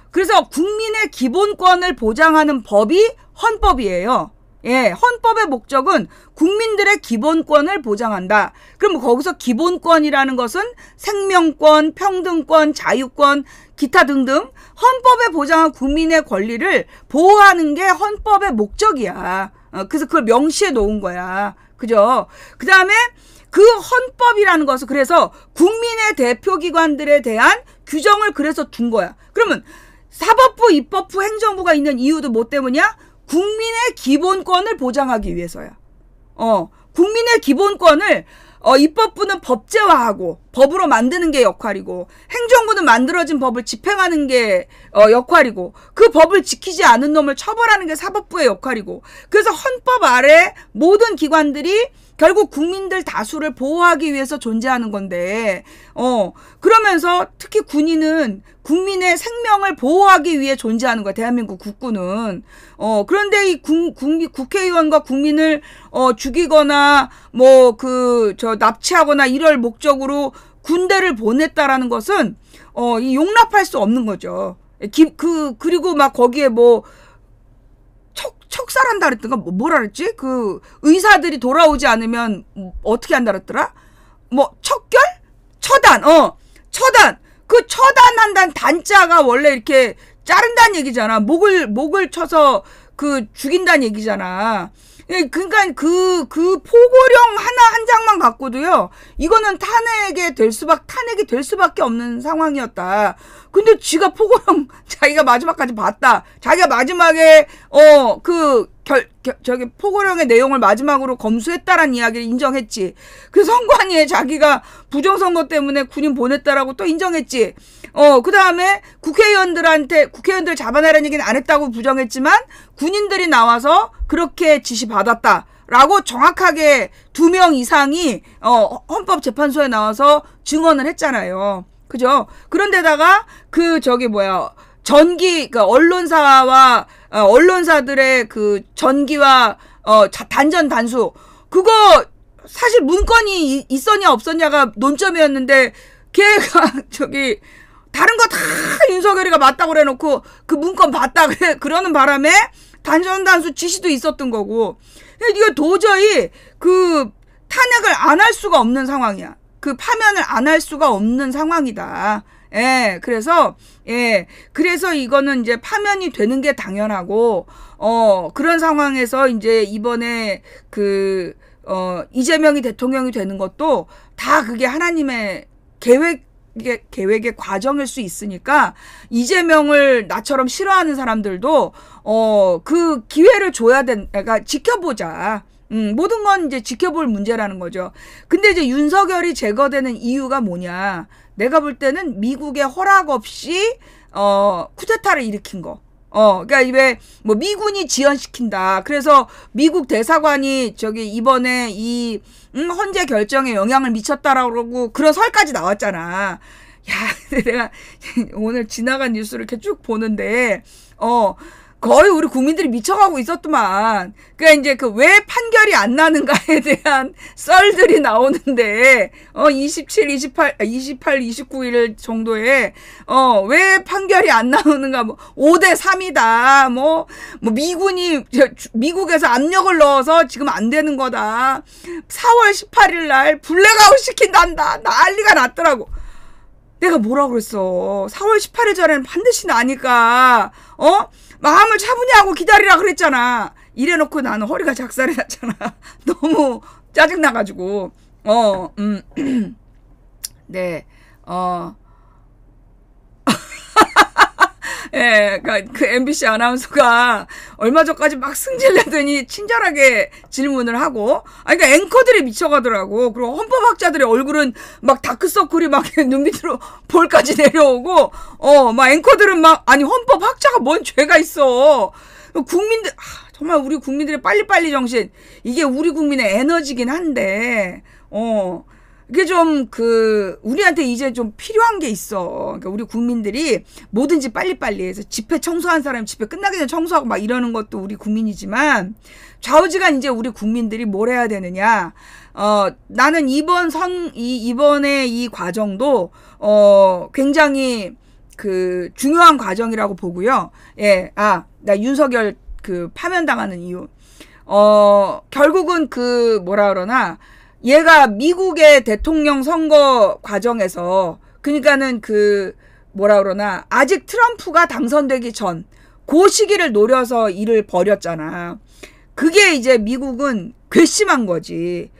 그래서 국민의 기본권을 보장하는 법이 헌법이에요. 예, 헌법의 목적은 국민들의 기본권을 보장한다. 그럼 거기서 기본권이라는 것은 생명권, 평등권, 자유권, 기타 등등 헌법에 보장한 국민의 권리를 보호하는 게 헌법의 목적이야. 그래서 그걸 명시해 놓은 거야. 그죠? 그 다음에 그 헌법이라는 것은 그래서 국민의 대표기관들에 대한 규정을 그래서 둔 거야. 그러면 사법부, 입법부, 행정부가 있는 이유도 뭐 때문이야? 국민의 기본권을 보장하기 위해서야. 국민의 기본권을 입법부는 법제화하고 법으로 만드는 게 역할이고 행정부는 만들어진 법을 집행하는 게 역할이고 그 법을 지키지 않은 놈을 처벌하는 게 사법부의 역할이고 그래서 헌법 아래 모든 기관들이 결국 국민들 다수를 보호하기 위해서 존재하는 건데 그러면서 특히 군인은 국민의 생명을 보호하기 위해 존재하는 거야. 대한민국 국군은. 그런데 이 국회의원과 국민을 죽이거나 납치하거나 이럴 목적으로 군대를 보냈다라는 것은 용납할 수 없는 거죠. 그리고 막 거기에 척살한다 그랬던가 뭐라 그랬지? 그 의사들이 돌아오지 않으면 어떻게 한다 그랬더라? 척결? 처단. 처단. 그 처단한다는 단자가 원래 이렇게 자른다는 얘기잖아. 목을 쳐서 죽인다는 얘기잖아. 그러니까 그 포고령 한 장만 갖고도요. 이거는 탄핵이 될 수밖에 없는 상황이었다. 근데 지가 포고령 자기가 마지막까지 봤다. 자기가 마지막에 포고령의 내용을 마지막으로 검수했다라는 이야기를 인정했지. 그 선관위에 자기가 부정선거 때문에 군인 보냈다라고 또 인정했지. 그 다음에 국회의원들 잡아내라는 얘기는 안 했다고 부정했지만 군인들이 나와서 그렇게 지시받았다. 라고 정확하게 2명 이상이 헌법재판소에 나와서 증언을 했잖아요. 그죠? 그런데다가 그러니까 언론사들의 그 전기와 단전 단수 그거 사실 문건이 있었냐 없었냐가 논점이었는데 걔가 다른 거 다 윤석열이가 맞다고 그래놓고 그 문건 봤다 그러는 바람에 단순 지시도 있었던 거고. 이거 도저히 그 탄핵을 안 할 수가 없는 상황이야. 그 파면을 안 할 수가 없는 상황이다. 예, 그래서 이거는 이제 파면이 되는 게 당연하고, 그런 상황에서 이제 이번에 이재명이 대통령이 되는 것도 다 그게 하나님의 계획의 과정일 수 있으니까, 이재명을 나처럼 싫어하는 사람들도, 그 기회를 줘야 그러니까 지켜보자. 모든 건 이제 지켜볼 문제라는 거죠. 근데 이제 윤석열이 제거되는 이유가 뭐냐. 내가 볼 때는 미국의 허락 없이, 쿠데타를 일으킨 거. 그러니까 왜 뭐 미군이 지연시킨다. 그래서 미국 대사관이 이번에 이 헌재 결정에 영향을 미쳤다라고 그런 설까지 나왔잖아. 야, 내가 오늘 지나간 뉴스를 이렇게 쭉 보는데 거의 우리 국민들이 미쳐가고 있었더만. 그러니까 이제 왜 판결이 안 나는가에 대한 썰들이 나오는데, 28, 29일 정도에, 왜 판결이 안 나오는가, 5대 3이다, 미국에서 압력을 넣어서 지금 안 되는 거다. 4월 18일 날 블랙아웃 시킨단다. 난리가 났더라고. 내가 뭐라고 그랬어. 4월 18일 전에는 반드시 나니까, 마음을 차분히 하고 기다리라 그랬잖아. 이래놓고 나는 허리가 작살이 났잖아. 너무 짜증나가지고. 네, 예, 그 MBC 아나운서가 얼마 전까지 막 승질내더니 친절하게 질문을 하고, 그러니까 앵커들이 미쳐가더라고. 그리고 헌법학자들의 얼굴은 막 다크서클이 막 눈 밑으로 볼까지 내려오고, 막 앵커들은 아니, 헌법학자가 뭔 죄가 있어. 국민들, 정말 우리 국민들의 빨리빨리 정신, 이게 우리 국민의 에너지긴 한데, 이게 좀 우리한테 이제 좀 필요한 게 있어. 그러니까 우리 국민들이 뭐든지 빨리빨리 해서 집회 청소한 사람이 집회 끝나기 전에 청소하고 막 이러는 것도 우리 국민이지만, 좌우지간 이제 우리 국민들이 뭘 해야 되느냐. 나는 이번에 이 과정도, 굉장히 중요한 과정이라고 보고요. 예, 나 윤석열 파면당하는 이유. 결국은 뭐라 그러나, 얘가 미국의 대통령 선거 과정에서, 그러니까는 뭐라 그러나, 아직 트럼프가 당선되기 전, 그 시기를 노려서 일을 벌였잖아. 그게 이제 미국은 괘씸한 거지.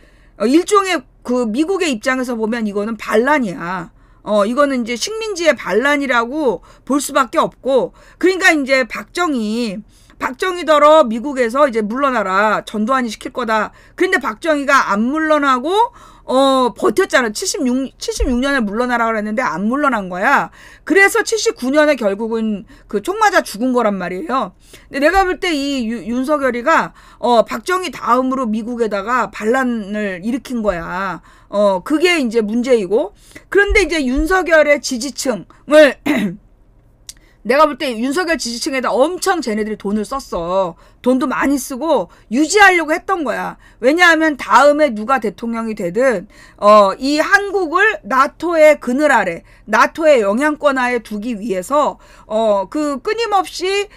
일종의 미국의 입장에서 보면 이거는 반란이야. 이거는 이제 식민지의 반란이라고 볼 수밖에 없고, 그러니까 이제 박정희더러 미국에서 이제 물러나라. 전두환이 시킬 거다. 그런데 박정희가 안 물러나고, 버텼잖아. 76년에 물러나라 그랬는데 안 물러난 거야. 그래서 79년에 결국은 총 맞아 죽은 거란 말이에요. 근데 내가 볼 때 이 윤석열이가, 박정희 다음으로 미국에다가 반란을 일으킨 거야. 그게 이제 문제이고. 그런데 이제 윤석열의 지지층을, 내가 볼 때 윤석열 지지층에다 엄청 쟤네들이 돈을 썼어. 돈도 많이 쓰고 유지하려고 했던 거야. 왜냐하면 다음에 누가 대통령이 되든 이 한국을 나토의 그늘 아래, 나토의 영향권 하에 두기 위해서 끊임없이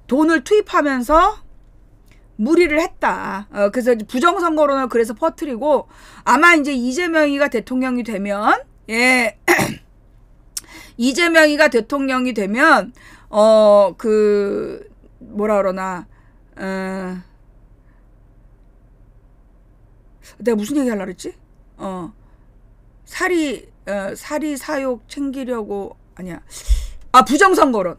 돈을 투입하면서 무리를 했다. 그래서 부정선거론을 그래서 퍼뜨리고, 아마 이제 이재명이가 대통령이 되면, 예. 이재명이가 대통령이 되면, 뭐라 그러나, 내가 무슨 얘기 하려고 그랬지? 사리 사욕 챙기려고, 아니야. 부정선거론.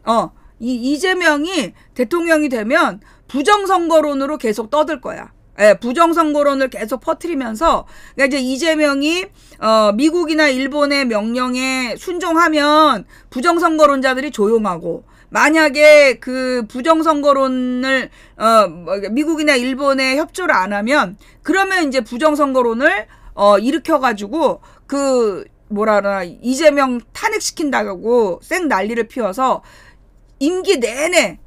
이재명이 대통령이 되면 부정선거론으로 계속 떠들 거야. 예, 부정선거론을 계속 퍼뜨리면서, 그러니까 이제 이재명이 미국이나 일본의 명령에 순종하면 부정선거론자들이 조용하고, 만약에 부정선거론을 미국이나 일본에 협조를 안 하면, 그러면 이제 부정선거론을 일으켜가지고 뭐라 그러나 이재명 탄핵시킨다고 쌩 난리를 피워서 임기 내내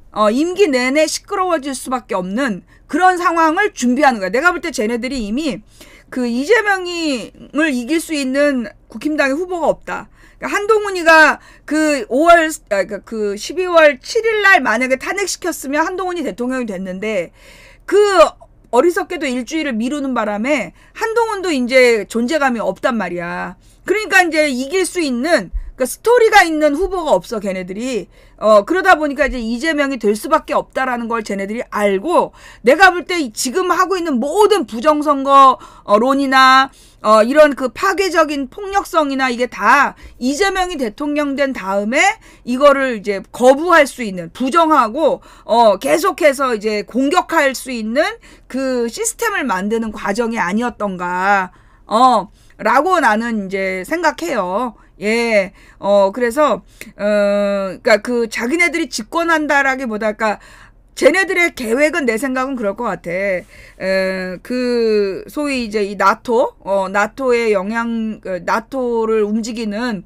시끄러워질 수밖에 없는 그런 상황을 준비하는 거야. 내가 볼 때 쟤네들이 이미 그 이재명을 이길 수 있는 국힘당의 후보가 없다. 그러니까 한동훈이가 그 12월 7일 날 만약에 탄핵시켰으면 한동훈이 대통령이 됐는데 그 어리석게도 일주일을 미루는 바람에 한동훈도 이제 존재감이 없단 말이야. 그러니까 이제 이길 수 있는 그러니까 스토리가 있는 후보가 없어 걔네들이. 그러다 보니까 이제 이재명이 될 수밖에 없다라는 걸 쟤네들이 알고 내가 볼 때 지금 하고 있는 모든 부정선거론이나 이런 그 파괴적인 폭력성이나 이게 다 이재명이 대통령 된 다음에 이거를 이제 거부할 수 있는 부정하고 계속해서 이제 공격할 수 있는 그 시스템을 만드는 과정이 아니었던가 라고 나는 이제 생각해요. 예, 그래서, 그니까 그 자기네들이 집권한다라기보다, 그니까, 쟤네들의 계획은 내 생각은 그럴 것 같아. 그, 소위 이제 이 나토의 나토를 움직이는,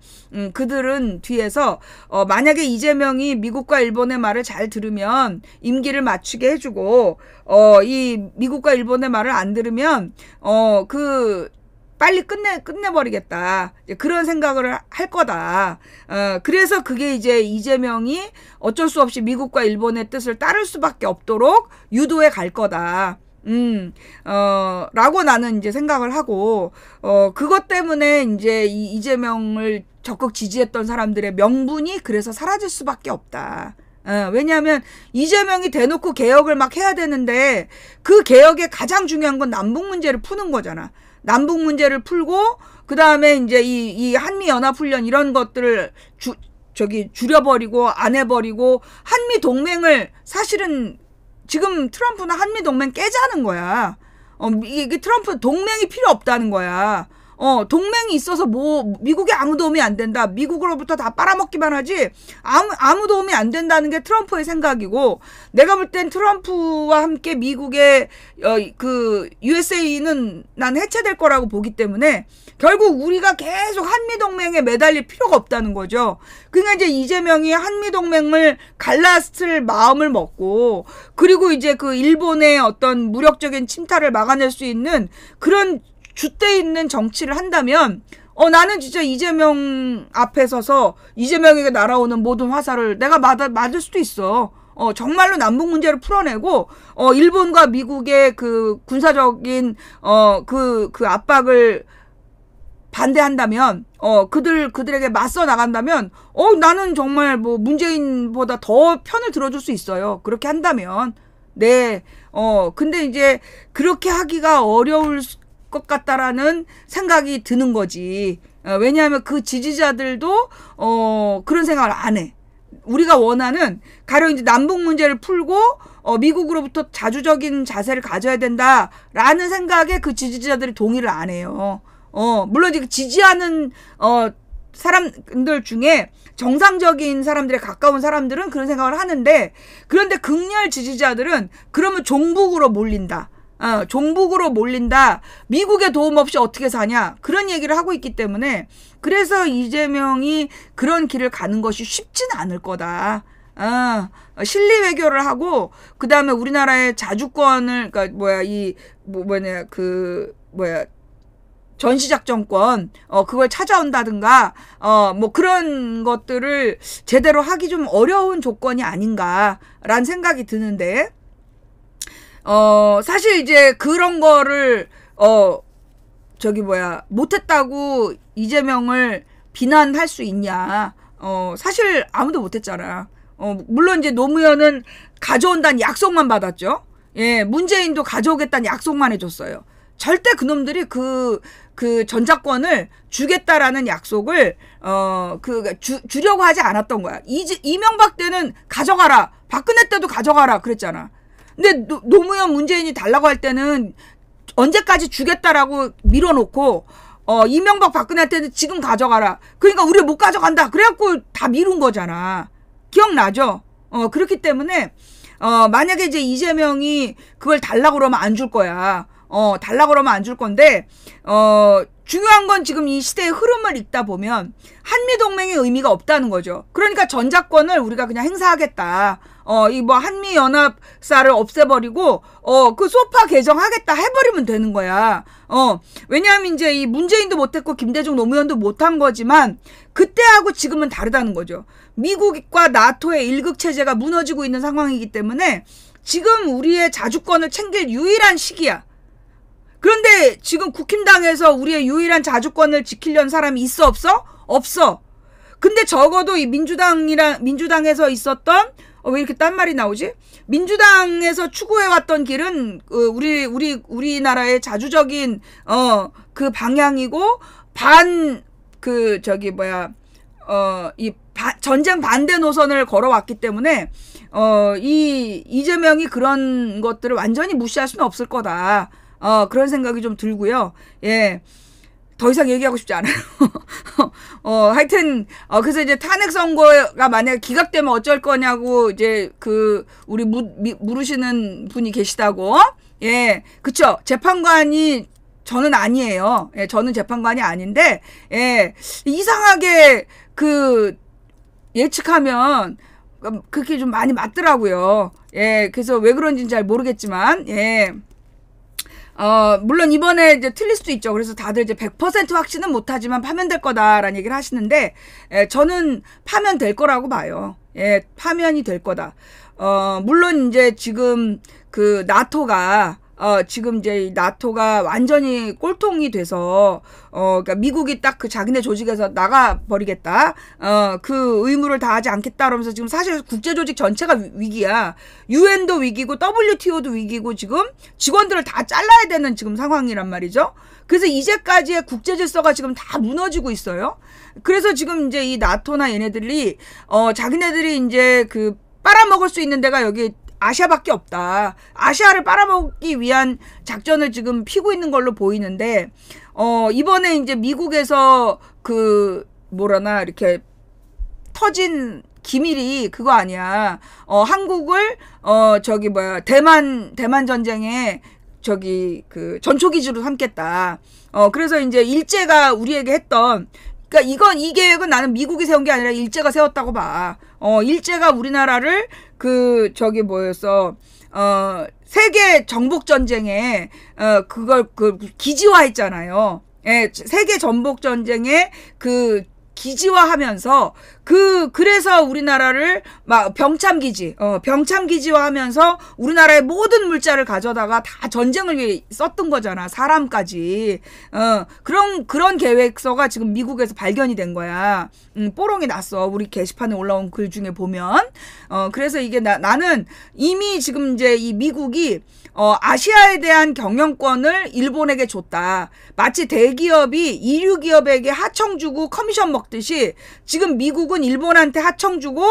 그들은 뒤에서, 만약에 이재명이 미국과 일본의 말을 잘 들으면 임기를 맞추게 해주고, 이 미국과 일본의 말을 안 들으면, 빨리 끝내버리겠다. 그런 생각을 할 거다. 그래서 그게 이제 이재명이 어쩔 수 없이 미국과 일본의 뜻을 따를 수밖에 없도록 유도해 갈 거다. 라고 나는 이제 생각을 하고, 그것 때문에 이제 이재명을 적극 지지했던 사람들의 명분이 그래서 사라질 수밖에 없다. 왜냐하면 이재명이 대놓고 개혁을 막 해야 되는데 그 개혁의 가장 중요한 건 남북 문제를 푸는 거잖아. 남북 문제를 풀고 그 다음에 이제 이 한미 연합 훈련 이런 것들을 줄여버리고 안 해버리고 한미 동맹을 사실은 지금 트럼프는 한미 동맹 깨자는 거야. 이게 트럼프 동맹이 필요 없다는 거야. 동맹이 있어서 미국에 아무 도움이 안 된다. 미국으로부터 다 빨아먹기만 하지 아무 도움이 안 된다는 게 트럼프의 생각이고, 내가 볼 땐 트럼프와 함께 미국의 그 USA는 난 해체될 거라고 보기 때문에 결국 우리가 계속 한미 동맹에 매달릴 필요가 없다는 거죠. 그러니까 이제 이재명이 한미 동맹을 갈라쓸 마음을 먹고, 그리고 이제 그 일본의 어떤 무력적인 침탈을 막아낼 수 있는 그런 줏대 있는 정치를 한다면 나는 진짜 이재명 앞에 서서 이재명에게 날아오는 모든 화살을 내가 맞을 수도 있어. 정말로 남북 문제를 풀어내고 일본과 미국의 그 군사적인 그 압박을 반대한다면 그들에게 맞서 나간다면 나는 정말 뭐 문재인보다 더 편을 들어줄 수 있어요. 그렇게 한다면. 네. 근데 이제 그렇게 하기가 어려울 것 같다라는 생각이 드는 거지. 왜냐하면 그 지지자들도 그런 생각을 안 해. 우리가 원하는 가령 이제 남북 문제를 풀고 미국으로부터 자주적인 자세를 가져야 된다라는 생각에 그 지지자들이 동의를 안 해요. 물론 이제 지지하는 사람들 중에 정상적인 사람들에 가까운 사람들은 그런 생각을 하는데, 그런데 극렬 지지자들은 그러면 종북으로 몰린다. 종북으로 몰린다. 미국의 도움 없이 어떻게 사냐. 그런 얘기를 하고 있기 때문에 그래서 이재명이 그런 길을 가는 것이 쉽지는 않을 거다. 실리 외교를 하고 그 다음에 우리나라의 자주권을 전시작전권 그걸 찾아온다든가 뭐 그런 것들을 제대로 하기 좀 어려운 조건이 아닌가라는 생각이 드는데, 사실 이제 그런 거를, 못했다고 이재명을 비난할 수 있냐. 사실 아무도 못했잖아. 물론 이제 노무현은 가져온다는 약속만 받았죠. 예, 문재인도 가져오겠다는 약속만 해줬어요. 절대 그놈들이 그 전작권을 주겠다라는 약속을, 주려고 하지 않았던 거야. 이명박 때는 가져가라. 박근혜 때도 가져가라. 그랬잖아. 근데 노무현 문재인이 달라고 할 때는 언제까지 주겠다라고 밀어놓고 이명박 박근혜한테는 지금 가져가라. 그러니까 우리 못 가져간다. 그래갖고 다 미룬 거잖아. 기억나죠? 그렇기 때문에 만약에 이제 이재명이 그걸 달라고 그러면 안 줄 거야. 달라 그러면 안 줄 건데, 중요한 건 지금 이 시대의 흐름을 읽다 보면 한미동맹의 의미가 없다는 거죠. 그러니까 전작권을 우리가 그냥 행사하겠다. 이 뭐 한미연합사를 없애버리고, 그 소파 개정하겠다 해버리면 되는 거야. 왜냐하면 이제 이 문재인도 못했고, 김대중 노무현도 못한 거지만, 그때하고 지금은 다르다는 거죠. 미국과 나토의 일극체제가 무너지고 있는 상황이기 때문에, 지금 우리의 자주권을 챙길 유일한 시기야. 그런데 지금 국힘당에서 우리의 유일한 자주권을 지키려는 사람이 있어, 없어? 없어. 근데 적어도 이 민주당에서 있었던, 왜 이렇게 딴 말이 나오지? 민주당에서 추구해왔던 길은, 우리나라의 자주적인, 그 방향이고, 전쟁 반대 노선을 걸어왔기 때문에, 이재명이 그런 것들을 완전히 무시할 수는 없을 거다. 그런 생각이 좀 들고요. 예. 더 이상 얘기하고 싶지 않아요. 하여튼, 그래서 이제 탄핵 선고가 만약에 기각되면 어쩔 거냐고, 이제, 우리 물으시는 분이 계시다고. 예. 그쵸. 재판관이, 저는 아니에요. 예. 저는 재판관이 아닌데, 예. 이상하게, 예측하면, 그렇게 좀 많이 맞더라고요. 예. 그래서 왜 그런지는 잘 모르겠지만, 예. 물론 이번에 이제 틀릴 수도 있죠. 그래서 다들 이제 100% 확신은 못하지만 파면될 거다라는 얘기를 하시는데, 저는 파면될 거라고 봐요. 예, 파면이 될 거다. 물론 이제 지금 나토가, 지금 이제 나토가 완전히 꼴통이 돼서, 그러니까 미국이 딱 자기네 조직에서 나가버리겠다. 그 의무를 다하지 않겠다. 그러면서 지금 사실 국제조직 전체가 위기야. UN도 위기고, WTO도 위기고, 지금 직원들을 다 잘라야 되는 지금 상황이란 말이죠. 그래서 이제까지의 국제 질서가 지금 다 무너지고 있어요. 그래서 지금 이제 이 나토나 얘네들이, 자기네들이 이제 빨아먹을 수 있는 데가 여기 아시아밖에 없다. 아시아를 빨아먹기 위한 작전을 지금 피고 있는 걸로 보이는데, 이번에 이제 미국에서 이렇게 터진 기밀이 그거 아니야. 한국을, 대만 전쟁에, 전초기지로 삼겠다. 그래서 이제 일제가 우리에게 했던, 그러니까 이 계획은 나는 미국이 세운 게 아니라 일제가 세웠다고 봐. 일제가 우리나라를 세계 정복 전쟁에 그걸 기지화했잖아요. 예, 세계 정복 전쟁에 기지화하면서 그래서 우리나라를 막 병참기지화하면서 우리나라의 모든 물자를 가져다가 다 전쟁을 위해 썼던 거잖아. 사람까지. 그런 계획서가 지금 미국에서 발견이 된 거야. 뽀롱이 났어. 우리 게시판에 올라온 글 중에 보면. 그래서 이게 나는 이미 지금 이제 이 미국이 아시아에 대한 경영권을 일본에게 줬다. 마치 대기업이 이류 기업에게 하청 주고 커미션 먹듯이 지금 미국은 일본한테 하청 주고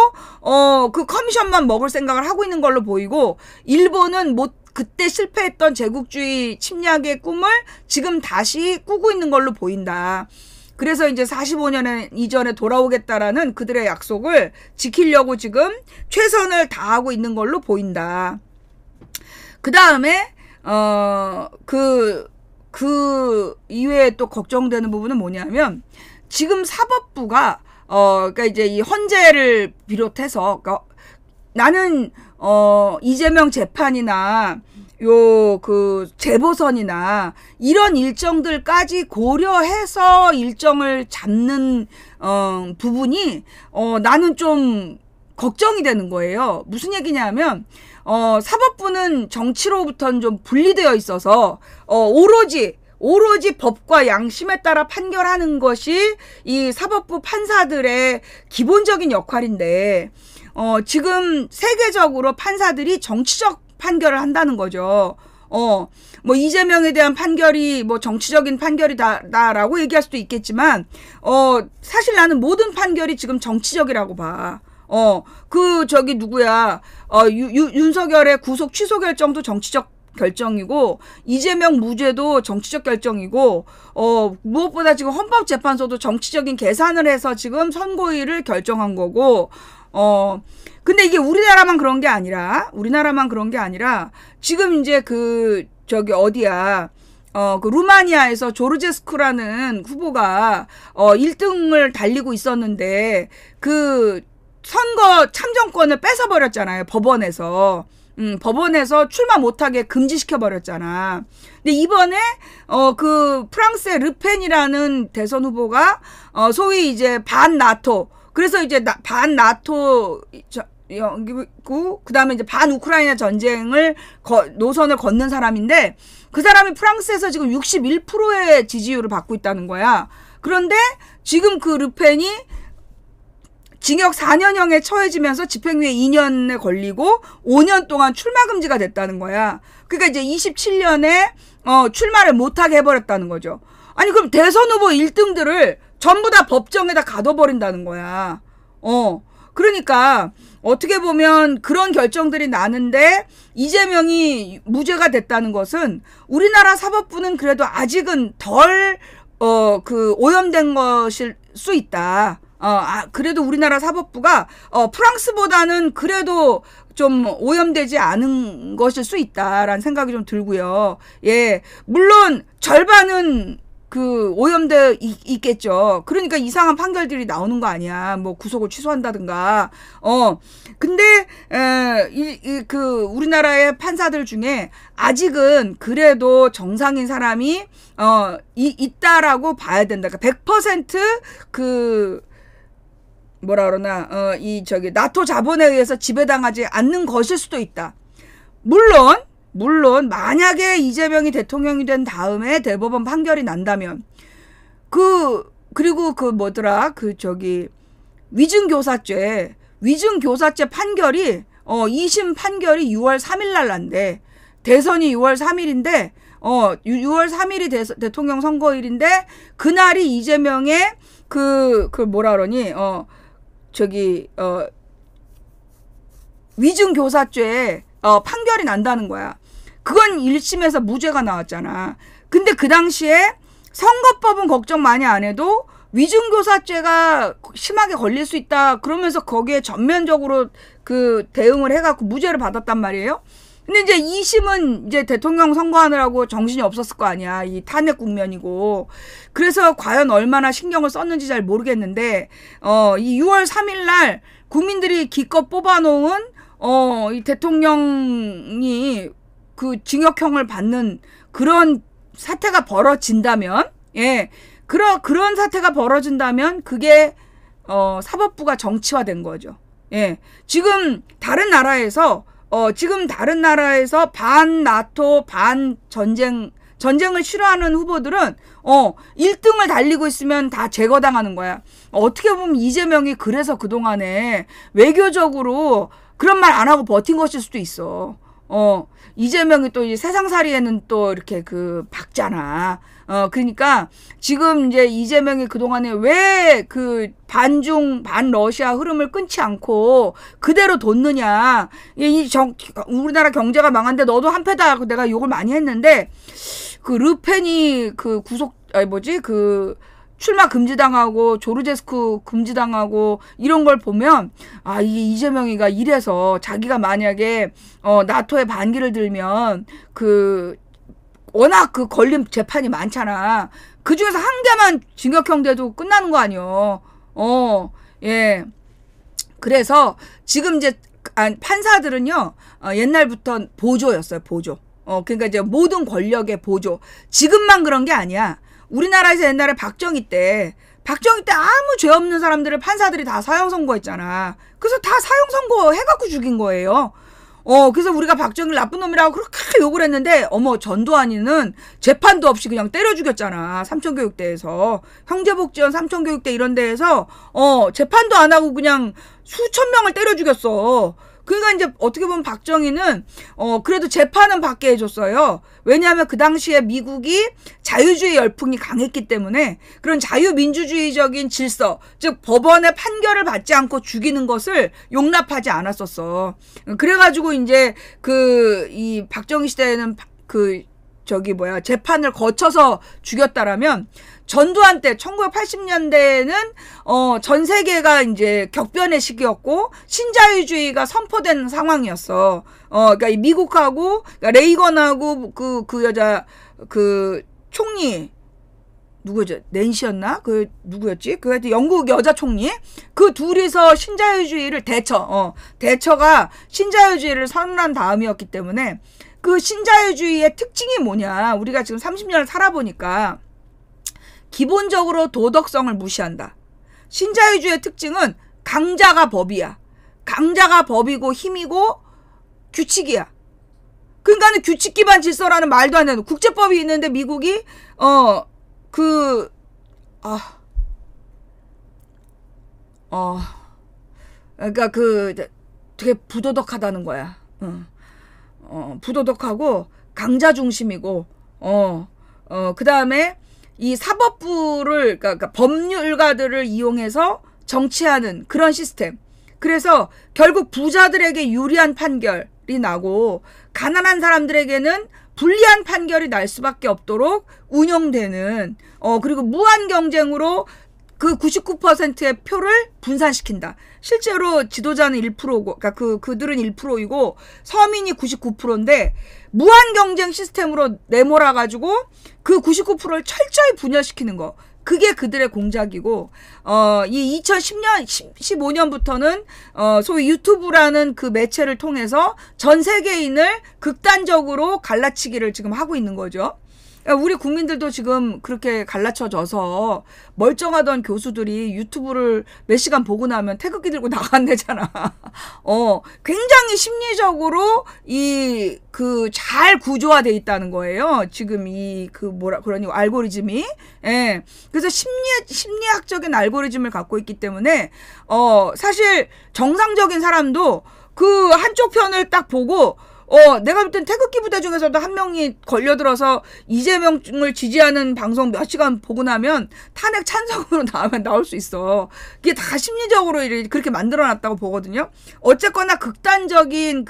그 커미션만 먹을 생각을 하고 있는 걸로 보이고, 일본은 그때 실패했던 제국주의 침략의 꿈을 지금 다시 꾸고 있는 걸로 보인다. 그래서 이제 45년 이전에 돌아오겠다라는 그들의 약속을 지키려고 지금 최선을 다하고 있는 걸로 보인다. 그 다음에, 그 이외에 또 걱정되는 부분은 뭐냐면, 지금 사법부가, 그러니까 이제 이 헌재를 비롯해서, 그러니까 나는, 이재명 재판이나, 재보선이나, 이런 일정들까지 고려해서 일정을 잡는, 부분이, 나는 좀 걱정이 되는 거예요. 무슨 얘기냐면, 사법부는 정치로부터는 좀 분리되어 있어서, 오로지 법과 양심에 따라 판결하는 것이 이 사법부 판사들의 기본적인 역할인데, 지금 세계적으로 판사들이 정치적 판결을 한다는 거죠. 뭐 이재명에 대한 판결이 뭐 정치적인 판결이다라고 얘기할 수도 있겠지만, 사실 나는 모든 판결이 지금 정치적이라고 봐. 윤석열의 구속 취소 결정도 정치적 결정이고, 이재명 무죄도 정치적 결정이고, 무엇보다 지금 헌법재판소도 정치적인 계산을 해서 지금 선고일을 결정한 거고, 근데 이게 우리나라만 그런 게 아니라, 지금 이제 저기 어디야. 그 루마니아에서 조르제스쿠라는 후보가 1등을 달리고 있었는데 그 선거 참정권을 뺏어버렸잖아요. 법원에서. 법원에서 출마 못하게 금지시켜버렸잖아. 근데 이번에, 그 프랑스의 르펜이라는 대선 후보가, 소위 이제 반나토, 그래서 이제 반나토, 고 그다음에 이제 반우크라이나 전쟁을 노선을 걷는 사람인데 그 사람이 프랑스에서 지금 61%의 지지율을 받고 있다는 거야. 그런데 지금 그 르펜이 징역 4년형에 처해지면서 집행유예 2년에 걸리고 5년 동안 출마 금지가 됐다는 거야. 그러니까 이제 27년에 출마를 못하게 해버렸다는 거죠. 아니 그럼 대선 후보 1등들을 전부 다 법정에다 가둬버린다는 거야. 그러니까 어떻게 보면 그런 결정들이 나는데 이재명이 무죄가 됐다는 것은 우리나라 사법부는 그래도 아직은 덜 오염된 것일 수 있다. 그래도 우리나라 사법부가 프랑스보다는 그래도 좀 오염되지 않은 것일 수 있다라는 생각이 좀 들고요. 예, 물론 절반은 그 오염돼 있겠죠. 그러니까 이상한 판결들이 나오는 거 아니야. 뭐 구속을 취소한다든가. 근데 그 우리나라의 판사들 중에 아직은 그래도 정상인 사람이 있다라고 봐야 된다. 그러니까 100% 뭐라 그러나 나토 자본에 의해서 지배당하지 않는 것일 수도 있다. 물론 만약에 이재명이 대통령이 된 다음에 대법원 판결이 난다면 그리고 위증교사죄 판결이 2심 판결이 6월 3일 날 난대. 대선이 6월 3일인데 6월 3일이 대통령 선거일인데 그날이 이재명의 뭐라 그러니 위증교사죄 판결이 난다는 거야. 그건 1심에서 무죄가 나왔잖아. 근데 그 당시에 선거법은 걱정 많이 안 해도 위증교사죄가 심하게 걸릴 수 있다. 그러면서 거기에 전면적으로 그 대응을 해갖고 무죄를 받았단 말이에요. 근데 이제 2심은 이제 대통령 선거하느라고 정신이 없었을 거 아니야. 이 탄핵 국면이고. 그래서 과연 얼마나 신경을 썼는지 잘 모르겠는데, 이 6월 3일 날 국민들이 기껏 뽑아놓은, 이 대통령이 그 징역형을 받는 그런 사태가 벌어진다면, 예, 그런 사태가 벌어진다면 그게, 사법부가 정치화된 거죠. 예, 지금 다른 나라에서 반나토, 전쟁을 싫어하는 후보들은 1등을 달리고 있으면 다 제거당하는 거야. 어떻게 보면 이재명이 그래서 그동안에 외교적으로 그런 말 안 하고 버틴 것일 수도 있어. 이재명이 또 이제 세상살이에는 또 이렇게 박잖아. 그러니까 지금 이제 이재명이 그동안에 왜 그 반러시아 흐름을 끊지 않고 그대로 뒀느냐. 우리나라 경제가 망한데 너도 한패다. 내가 욕을 많이 했는데 그 르펜이 출마 금지당하고 조르제스쿠 금지당하고 이런 걸 보면 이게 이재명이가 이래서 자기가 만약에 나토에 반기를 들면 워낙 걸린 재판이 많잖아. 그 중에서 한 개만 징역형 돼도 끝나는 거 아니요. 예. 그래서 지금 이제 판사들은요, 옛날부터 보조였어요, 보조. 그러니까 이제 모든 권력의 보조. 지금만 그런 게 아니야. 우리나라에서 옛날에 박정희 때 아무 죄 없는 사람들을 판사들이 다 사형 선고했잖아. 그래서 다 사형 선고 해갖고 죽인 거예요. 그래서 우리가 박정희를 나쁜 놈이라고 그렇게 욕을 했는데, 전두환이는 재판도 없이 그냥 때려 죽였잖아. 삼천교육대에서. 형제복지원 삼천교육대 이런 데에서, 재판도 안 하고 그냥 수천 명을 때려 죽였어. 그러니까 이제 어떻게 보면 박정희는, 그래도 재판은 받게 해줬어요. 왜냐하면 그 당시에 미국이 자유주의 열풍이 강했기 때문에 그런 자유민주주의적인 질서, 즉 법원의 판결을 받지 않고 죽이는 것을 용납하지 않았었어. 그래가지고 이제 이 박정희 시대에는 재판을 거쳐서 죽였다라면 전두환 때 1980년대에는 전 세계가 이제 격변의 시기였고 신자유주의가 선포된 상황이었어. 그러니까 미국하고 그러니까 레이건하고 그 여자 그 총리 누구죠? 낸시였나? 그 누구였지? 그 영국 여자 총리? 그 둘이서 신자유주의를 대처가 신자유주의를 선언한 다음이었기 때문에 그 신자유주의의 특징이 뭐냐? 우리가 지금 30년을 살아보니까 기본적으로 도덕성을 무시한다. 신자유주의의 특징은 강자가 법이야. 강자가 법이고 힘이고 규칙이야. 그러니까는 규칙 기반 질서라는 말도 안 되는 국제법이 있는데 미국이 그러니까 되게 부도덕하다는 거야. 부도덕하고 강자 중심이고 그 다음에 이 사법부를 그러니까 법률가들을 이용해서 정치하는 그런 시스템. 그래서 결국 부자들에게 유리한 판결이 나고 가난한 사람들에게는 불리한 판결이 날 수밖에 없도록 운영되는 그리고 무한 경쟁으로 그 99%의 표를 분산시킨다. 실제로 지도자는 1%고, 그러니까 그들은 1%이고 서민이 99%인데 무한 경쟁 시스템으로 내몰아가지고 그 99%를 철저히 분열시키는 거. 그게 그들의 공작이고, 이 15년부터는, 소위 유튜브라는 그 매체를 통해서 전 세계인을 극단적으로 갈라치기를 지금 하고 있는 거죠. 우리 국민들도 지금 그렇게 갈라쳐져서 멀쩡하던 교수들이 유튜브를 몇 시간 보고 나면 태극기 들고 나간대잖아. 굉장히 심리적으로 잘 구조화돼 있다는 거예요. 지금 그러니 알고리즘이. 예. 그래서 심리학적인 알고리즘을 갖고 있기 때문에, 사실 정상적인 사람도 그 한쪽 편을 딱 보고, 내가 볼 땐 태극기 부대 중에서도 한 명이 걸려들어서 이재명을 지지하는 방송 몇 시간 보고 나면 탄핵 찬성으로 나올 수 있어. 그게 다 심리적으로 그렇게 만들어놨다고 보거든요. 어쨌거나 극단적인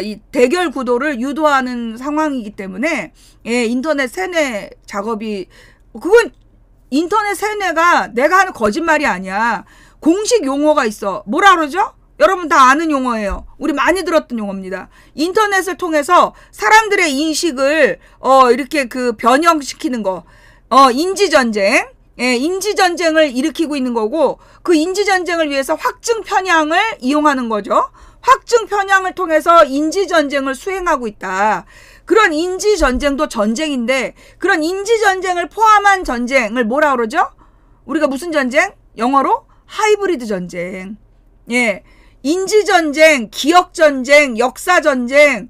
이 대결 구도를 유도하는 상황이기 때문에, 예, 인터넷 세뇌 작업이, 그건 인터넷 세뇌가 내가 하는 거짓말이 아니야. 공식 용어가 있어. 뭐라 그러죠? 여러분 다 아는 용어예요. 우리 많이 들었던 용어입니다. 인터넷을 통해서 사람들의 인식을 이렇게 변형시키는 거. 인지전쟁. 예, 인지전쟁을 일으키고 있는 거고, 그 인지전쟁을 위해서 확증 편향을 이용하는 거죠. 확증 편향을 통해서 인지전쟁을 수행하고 있다. 그런 인지전쟁도 전쟁인데, 그런 인지전쟁을 포함한 전쟁을 뭐라 그러죠? 우리가 무슨 전쟁? 영어로 하이브리드 전쟁. 예. 인지전쟁, 기억전쟁, 역사전쟁,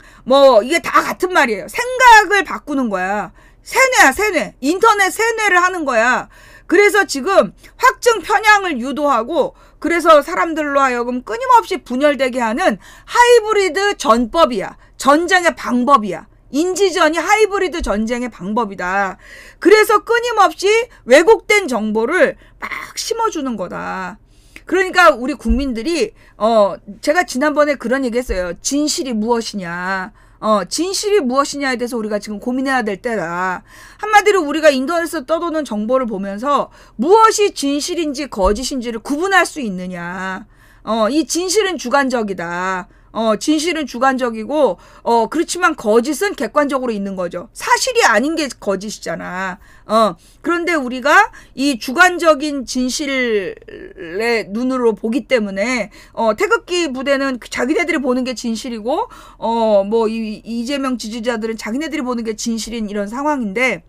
이게 다 같은 말이에요. 생각을 바꾸는 거야. 세뇌야, 세뇌. 인터넷 세뇌를 하는 거야. 그래서 지금 확증 편향을 유도하고, 그래서 사람들로 하여금 끊임없이 분열되게 하는 하이브리드 전법이야. 전쟁의 방법이야. 인지전이 하이브리드 전쟁의 방법이다. 그래서 끊임없이 왜곡된 정보를 막 심어주는 거다. 그러니까 우리 국민들이 제가 지난번에 그런 얘기 했어요. 진실이 무엇이냐. 진실이 무엇이냐에 대해서 우리가 지금 고민해야 될 때다. 한마디로 우리가 인터넷에서 떠도는 정보를 보면서 무엇이 진실인지 거짓인지를 구분할 수 있느냐. 이 진실은 주관적이다. 진실은 주관적이고, 그렇지만 거짓은 객관적으로 있는 거죠. 사실이 아닌 게 거짓이잖아. 그런데 우리가 이 주관적인 진실의 눈으로 보기 때문에, 태극기 부대는 자기네들이 보는 게 진실이고, 이재명 지지자들은 자기네들이 보는 게 진실인 이런 상황인데,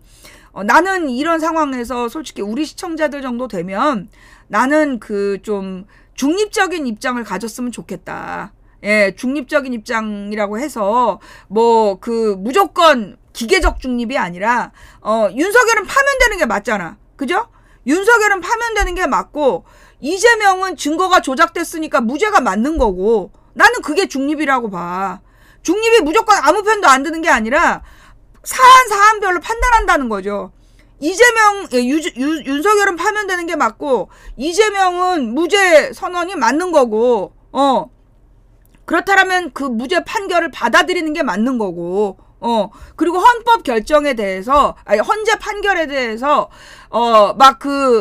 나는 이런 상황에서 솔직히 우리 시청자들 정도 되면 나는 좀 중립적인 입장을 가졌으면 좋겠다. 예, 중립적인 입장이라고 해서 무조건 기계적 중립이 아니라 윤석열은 파면되는 게 맞잖아. 그죠? 윤석열은 파면되는 게 맞고 이재명은 증거가 조작됐으니까 무죄가 맞는 거고 나는 그게 중립이라고 봐. 중립이 무조건 아무 편도 안 드는 게 아니라 사안별로 판단한다는 거죠. 윤석열은 파면되는 게 맞고 이재명은 무죄 선언이 맞는 거고 그렇다면 그 무죄 판결을 받아들이는 게 맞는 거고, 그리고 헌법 결정에 대해서, 아니, 헌재 판결에 대해서, 막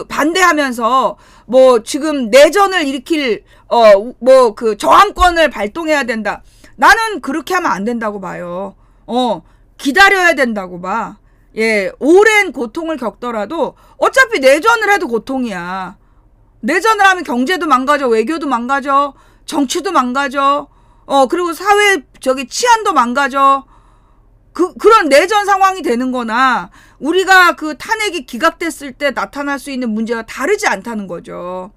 반대하면서, 뭐, 지금 내전을 일으킬, 저항권을 발동해야 된다. 나는 그렇게 하면 안 된다고 봐요. 기다려야 된다고 봐. 예, 오랜 고통을 겪더라도, 어차피 내전을 해도 고통이야. 내전을 하면 경제도 망가져, 외교도 망가져, 정치도 망가져, 그리고 사회, 치안도 망가져. 그런 내전 상황이 되는 거나, 우리가 탄핵이 기각됐을 때 나타날 수 있는 문제가 다르지 않다는 거죠.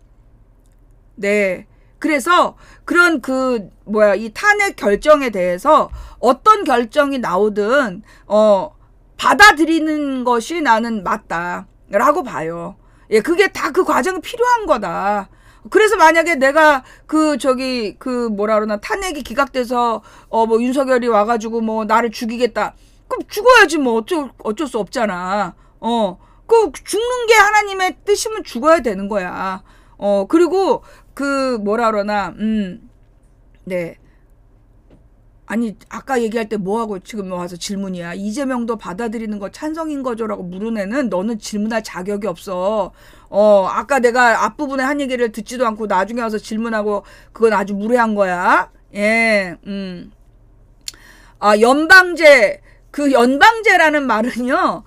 네. 그래서, 그런 이 탄핵 결정에 대해서 어떤 결정이 나오든, 받아들이는 것이 나는 맞다라고 봐요. 예, 그게 다 그 과정이 필요한 거다. 그래서 만약에 내가 탄핵이 기각돼서 윤석열이 와가지고 나를 죽이겠다. 그럼 죽어야지 어쩔 수 없잖아. 죽는 게 하나님의 뜻이면 죽어야 되는 거야. 그리고 네. 아니, 아까 얘기할 때 뭐하고 지금 와서 질문이야. 이재명도 받아들이는 거 찬성인 거죠라고 물은 애는 너는 질문할 자격이 없어. 아까 내가 앞부분에 한 얘기를 듣지도 않고 나중에 와서 질문하고 그건 아주 무례한 거야. 예, 연방제라는 말은요,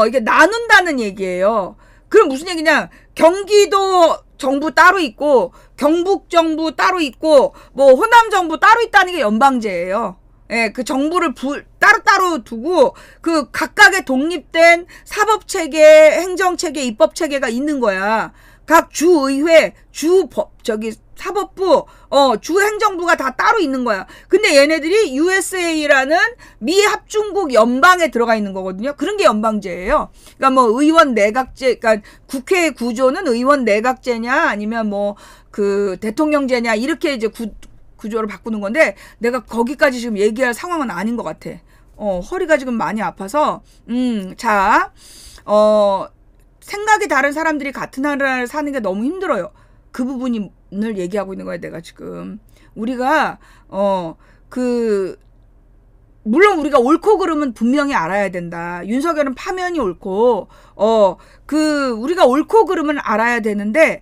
이게 나눈다는 얘기예요. 그럼 무슨 얘기냐. 경기도 정부 따로 있고, 경북 정부 따로 있고, 호남 정부 따로 있다는 게 연방제예요. 예, 그 정부를 따로따로 두고, 각각의 독립된 사법체계, 행정체계, 입법체계가 있는 거야. 각 주의회, 사법부, 주행정부가 다 따로 있는 거야. 근데 얘네들이 USA라는 미 합중국 연방에 들어가 있는 거거든요. 그런 게 연방제예요. 그러니까 의원 내각제, 그러니까 국회 구조는 의원 내각제냐, 아니면 대통령제냐, 이렇게 이제 구조를 바꾸는 건데, 내가 거기까지 지금 얘기할 상황은 아닌 것 같아. 허리가 지금 많이 아파서, 생각이 다른 사람들이 같은 나라를 사는 게 너무 힘들어요. 그 부분을 얘기하고 있는 거야, 내가 지금. 우리가, 물론 우리가 옳고 그름은 분명히 알아야 된다. 윤석열은 파면이 옳고, 우리가 옳고 그름은 알아야 되는데,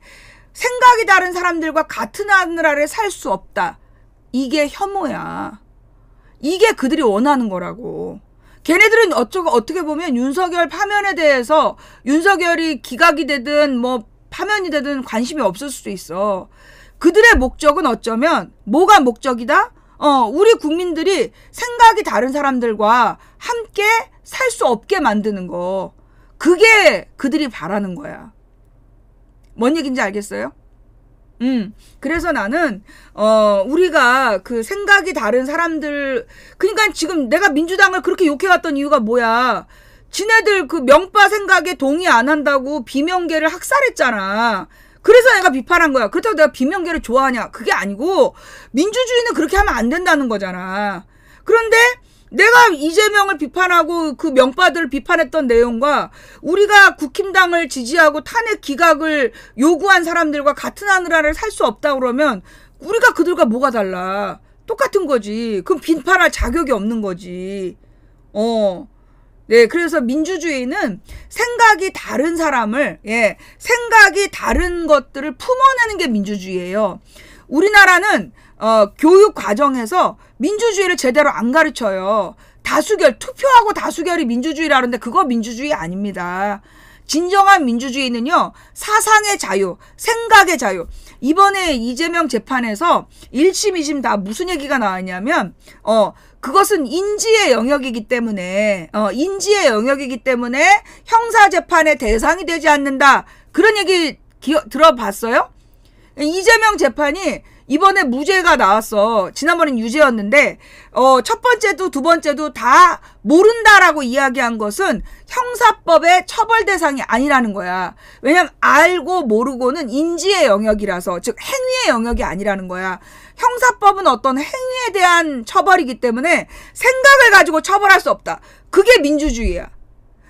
생각이 다른 사람들과 같은 하늘 아래 살 수 없다. 이게 혐오야. 이게 그들이 원하는 거라고. 걔네들은 어떻게 보면 윤석열 파면에 대해서 윤석열이 기각이 되든 파면이 되든 관심이 없을 수도 있어. 그들의 목적은 어쩌면 뭐가 목적이다? 우리 국민들이 생각이 다른 사람들과 함께 살 수 없게 만드는 거. 그게 그들이 바라는 거야. 뭔 얘기인지 알겠어요? 그래서 나는, 우리가 생각이 다른 사람들, 그러니까 지금 내가 민주당을 그렇게 욕해왔던 이유가 뭐야. 지네들 명빠 생각에 동의 안 한다고 비명계를 학살했잖아. 그래서 내가 비판한 거야. 그렇다고 내가 비명계를 좋아하냐? 그게 아니고, 민주주의는 그렇게 하면 안 된다는 거잖아. 그런데, 내가 이재명을 비판하고 명빠들을 비판했던 내용과 우리가 국힘당을 지지하고 탄핵 기각을 요구한 사람들과 같은 하늘 아래 살 수 없다 그러면 우리가 그들과 뭐가 달라. 똑같은 거지. 그럼 비판할 자격이 없는 거지. 네, 그래서 민주주의는 생각이 다른 사람을, 생각이 다른 것들을 품어내는 게 민주주의예요. 우리나라는 교육 과정에서 민주주의를 제대로 안 가르쳐요. 투표하고 다수결이 민주주의라는데 그거 민주주의 아닙니다. 진정한 민주주의는요, 사상의 자유, 생각의 자유. 이번에 이재명 재판에서 1심, 2심 다 무슨 얘기가 나왔냐면, 그것은 인지의 영역이기 때문에, 형사재판의 대상이 되지 않는다. 그런 얘기 들어봤어요? 이재명 재판이 이번에 무죄가 나왔어. 지난번엔 유죄였는데, 첫 번째도 두 번째도 다 모른다라고 이야기한 것은 형사법의 처벌 대상이 아니라는 거야. 왜냐면 알고 모르고는 인지의 영역이라서, 즉 행위의 영역이 아니라는 거야. 형사법은 어떤 행위에 대한 처벌이기 때문에 생각을 가지고 처벌할 수 없다. 그게 민주주의야.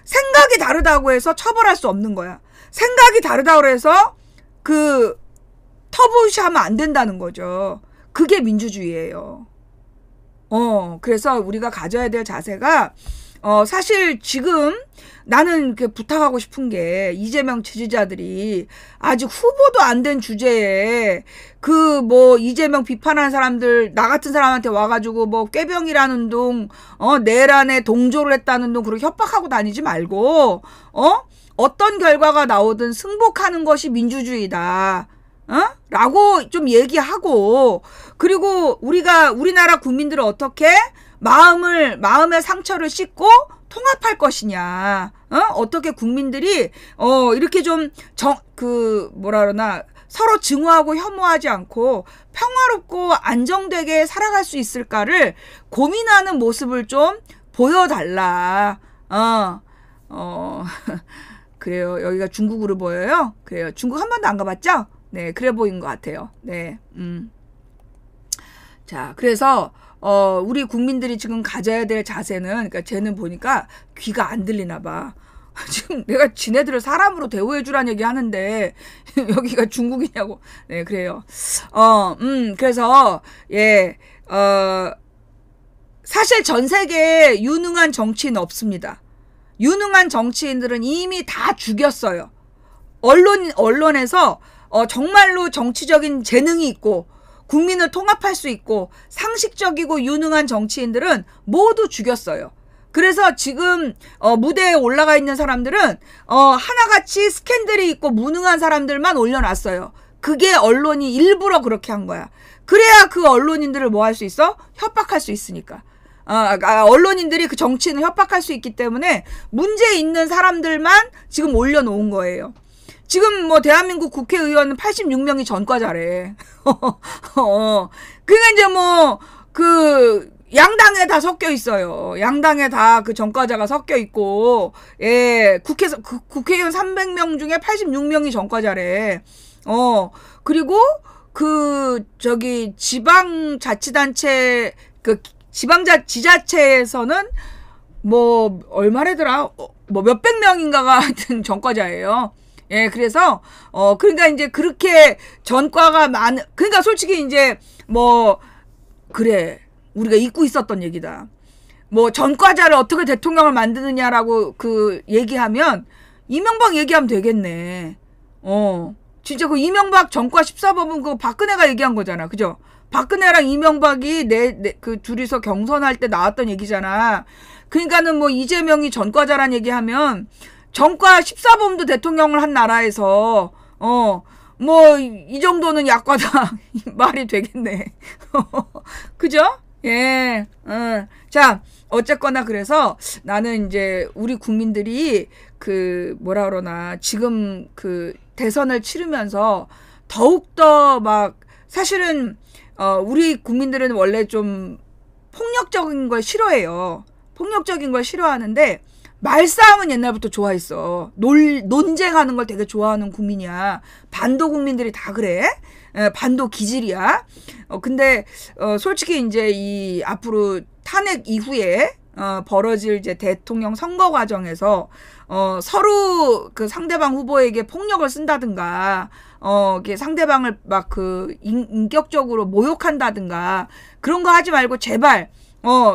생각이 다르다고 해서 처벌할 수 없는 거야. 생각이 다르다고 해서 터부시하면 안 된다는 거죠. 그게 민주주의예요. 그래서 우리가 가져야 될 자세가, 사실 지금 나는 그 부탁하고 싶은 게 이재명 지지자들이 아직 후보도 안 된 주제에 그 뭐 이재명 비판하는 사람들 나 같은 사람한테 와가지고 뭐 꾀병이라는 둥, 내란에 동조를 했다는 둥 그렇게 협박하고 다니지 말고, 어떤 결과가 나오든 승복하는 것이 민주주의다. 라고 좀 얘기하고, 그리고 우리나라 국민들을 어떻게 마음의 상처를 씻고 통합할 것이냐. 어떻게 국민들이, 이렇게 좀 뭐라 그러나, 서로 증오하고 혐오하지 않고 평화롭고 안정되게 살아갈 수 있을까를 고민하는 모습을 좀 보여달라. 그래요. 여기가 중국으로 보여요? 그래요. 중국 한 번도 안 가봤죠? 네, 그래 보인 것 같아요. 네, 자, 그래서, 우리 국민들이 지금 가져야 될 자세는, 그러니까 쟤는 보니까 귀가 안 들리나 봐. 지금 내가 지네들을 사람으로 대우해주란 얘기 하는데, 여기가 중국이냐고. 네, 그래요. 그래서, 예, 사실 전 세계에 유능한 정치인 없습니다. 유능한 정치인들은 이미 다 죽였어요. 언론에서, 정말로 정치적인 재능이 있고, 국민을 통합할 수 있고, 상식적이고 유능한 정치인들은 모두 죽였어요. 그래서 지금 무대에 올라가 있는 사람들은 하나같이 스캔들이 있고 무능한 사람들만 올려놨어요. 그게 언론이 일부러 그렇게 한 거야. 그래야 그 언론인들을 뭐 할 수 있어? 협박할 수 있으니까. 언론인들이 그 정치인을 협박할 수 있기 때문에 문제 있는 사람들만 지금 올려놓은 거예요. 지금 뭐 대한민국 국회의원은 86명이 전과자래. 그러니까 이제 뭐 양당에 다 섞여 있어요. 양당에 다 그 전과자가 섞여 있고, 예, 국회의원 300명 중에 86명이 전과자래. 그리고 지방자치단체, 지자체에서는 뭐, 얼마래더라? 뭐 몇백 명인가가 하여튼 전과자예요. 예, 그래서, 그러니까 이제 그렇게 전과가 그러니까 솔직히 이제 그래. 우리가 잊고 있었던 얘기다. 뭐 전과자를 어떻게 대통령을 만드느냐라고 얘기하면 이명박 얘기하면 되겠네. 진짜 그 이명박 전과 14법은 그거 박근혜가 얘기한 거잖아. 그죠? 박근혜랑 이명박이 그 둘이서 경선할 때 나왔던 얘기잖아. 그러니까는 뭐 이재명이 전과자란 얘기하면 전과 14범도 대통령을 한 나라에서 뭐 이 정도는 약과다 말이 되겠네. 그죠? 예, 자, 어쨌거나 그래서 나는 이제 우리 국민들이 뭐라 그러나, 지금 대선을 치르면서 더욱더 사실은, 우리 국민들은 원래 좀 폭력적인 걸 싫어해요. 폭력적인 걸 싫어하는데, 말싸움은 옛날부터 좋아했어. 논쟁하는 걸 되게 좋아하는 국민이야. 반도 국민들이 다 그래. 반도 기질이야. 근데 솔직히 이제 앞으로 탄핵 이후에 벌어질 이제 대통령 선거 과정에서 서로 그 상대방 후보에게 폭력을 쓴다든가 이게 상대방을 인격적으로 모욕한다든가 그런 거 하지 말고 제발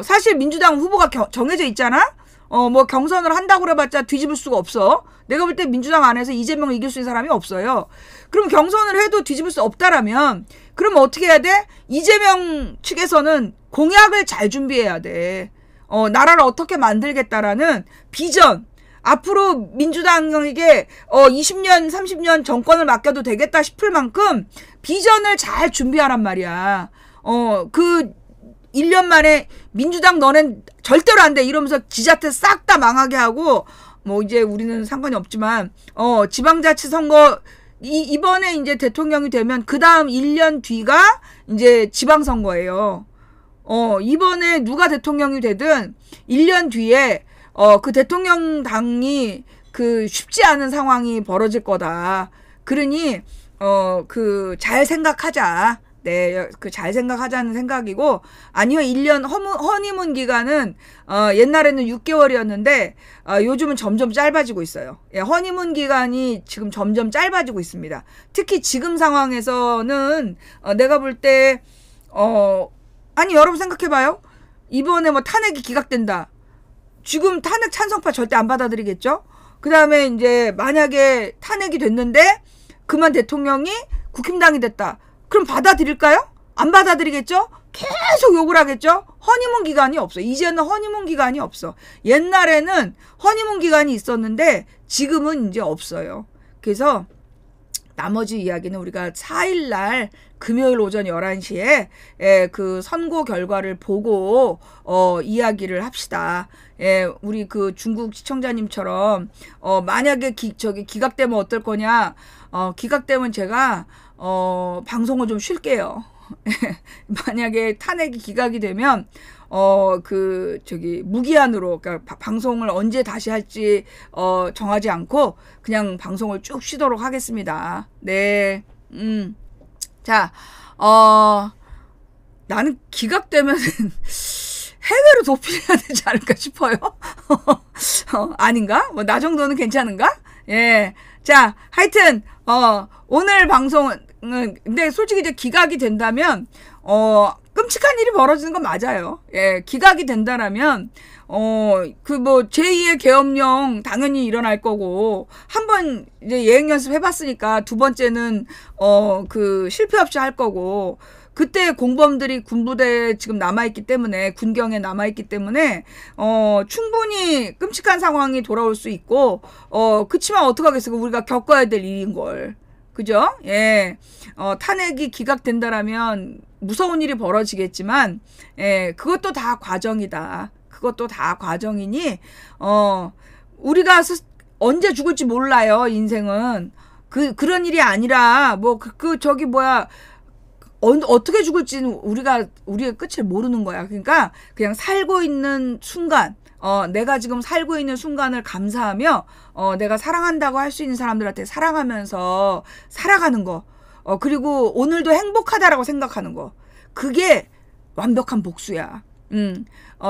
사실 민주당 후보가 정해져 있잖아. 뭐 경선을 한다고 그래봤자 뒤집을 수가 없어. 내가 볼 때 민주당 안에서 이재명을 이길 수 있는 사람이 없어요. 그럼 경선을 해도 뒤집을 수 없다라면 그럼 어떻게 해야 돼? 이재명 측에서는 공약을 잘 준비해야 돼. 나라를 어떻게 만들겠다라는 비전. 앞으로 민주당에게 20년, 30년 정권을 맡겨도 되겠다 싶을 만큼 비전을 잘 준비하란 말이야. 1년 만에 민주당 너넨 절대로 안 돼 이러면서 지자체 싹 다 망하게 하고 뭐 이제 우리는 상관이 없지만 지방자치 선거 이번에 이제 대통령이 되면 그 다음 1년 뒤가 이제 지방선거예요. 이번에 누가 대통령이 되든 1년 뒤에 그 대통령 당이 쉽지 않은 상황이 벌어질 거다. 그러니 잘 생각하자. 네, 잘 생각하자는 생각이고, 아니요, 1년 허니문 기간은, 옛날에는 6개월이었는데, 요즘은 점점 짧아지고 있어요. 예, 허니문 기간이 지금 점점 짧아지고 있습니다. 특히 지금 상황에서는, 내가 볼 때, 아니, 여러분 생각해봐요. 이번에 뭐 탄핵이 기각된다. 지금 탄핵 찬성파 절대 안 받아들이겠죠? 그 다음에 이제 만약에 탄핵이 됐는데 그만 대통령이 국힘당이 됐다. 그럼 받아들일까요? 안 받아들이겠죠? 계속 욕을 하겠죠? 허니문 기간이 없어. 이제는 허니문 기간이 없어. 옛날에는 허니문 기간이 있었는데 지금은 이제 없어요. 그래서 나머지 이야기는 우리가 4일날 금요일 오전 11시에 그 선고 결과를 보고 이야기를 합시다. 우리 그 중국 시청자님처럼 만약에 기각되면 어떨 거냐? 기각되면 제가 방송을 좀 쉴게요. 만약에 탄핵이 기각이 되면 무기한으로, 그러니까 방송을 언제 다시 할지 정하지 않고 그냥 방송을 쭉 쉬도록 하겠습니다. 네. 자, 나는 기각되면 해외로 도피해야 되지 않을까 싶어요. 아닌가? 뭐 나 정도는 괜찮은가? 예. 자, 하여튼 오늘 방송은 근데 솔직히 이제 기각이 된다면 끔찍한 일이 벌어지는 건 맞아요. 예, 기각이 된다라면 그 뭐 제2의 계엄령 당연히 일어날 거고, 한번 이제 예행 연습 해봤으니까 두 번째는 그 실패 없이 할 거고, 그때 공범들이 군부대에 지금 남아있기 때문에, 군경에 남아있기 때문에 충분히 끔찍한 상황이 돌아올 수 있고, 그치만 어떡하겠어요. 우리가 겪어야 될 일인 걸. 그죠? 예. 탄핵이 기각된다라면 무서운 일이 벌어지겠지만, 예, 그것도 다 과정이다. 그것도 다 과정이니, 우리가 언제 죽을지 몰라요, 인생은. 그런 일이 아니라, 어떻게 죽을지는 우리가 끝을 모르는 거야. 그러니까, 그냥 살고 있는 순간, 내가 지금 살고 있는 순간을 감사하며, 내가 사랑한다고 할 수 있는 사람들한테 사랑하면서 살아가는 거. 그리고 오늘도 행복하다라고 생각하는 거. 그게 완벽한 복수야.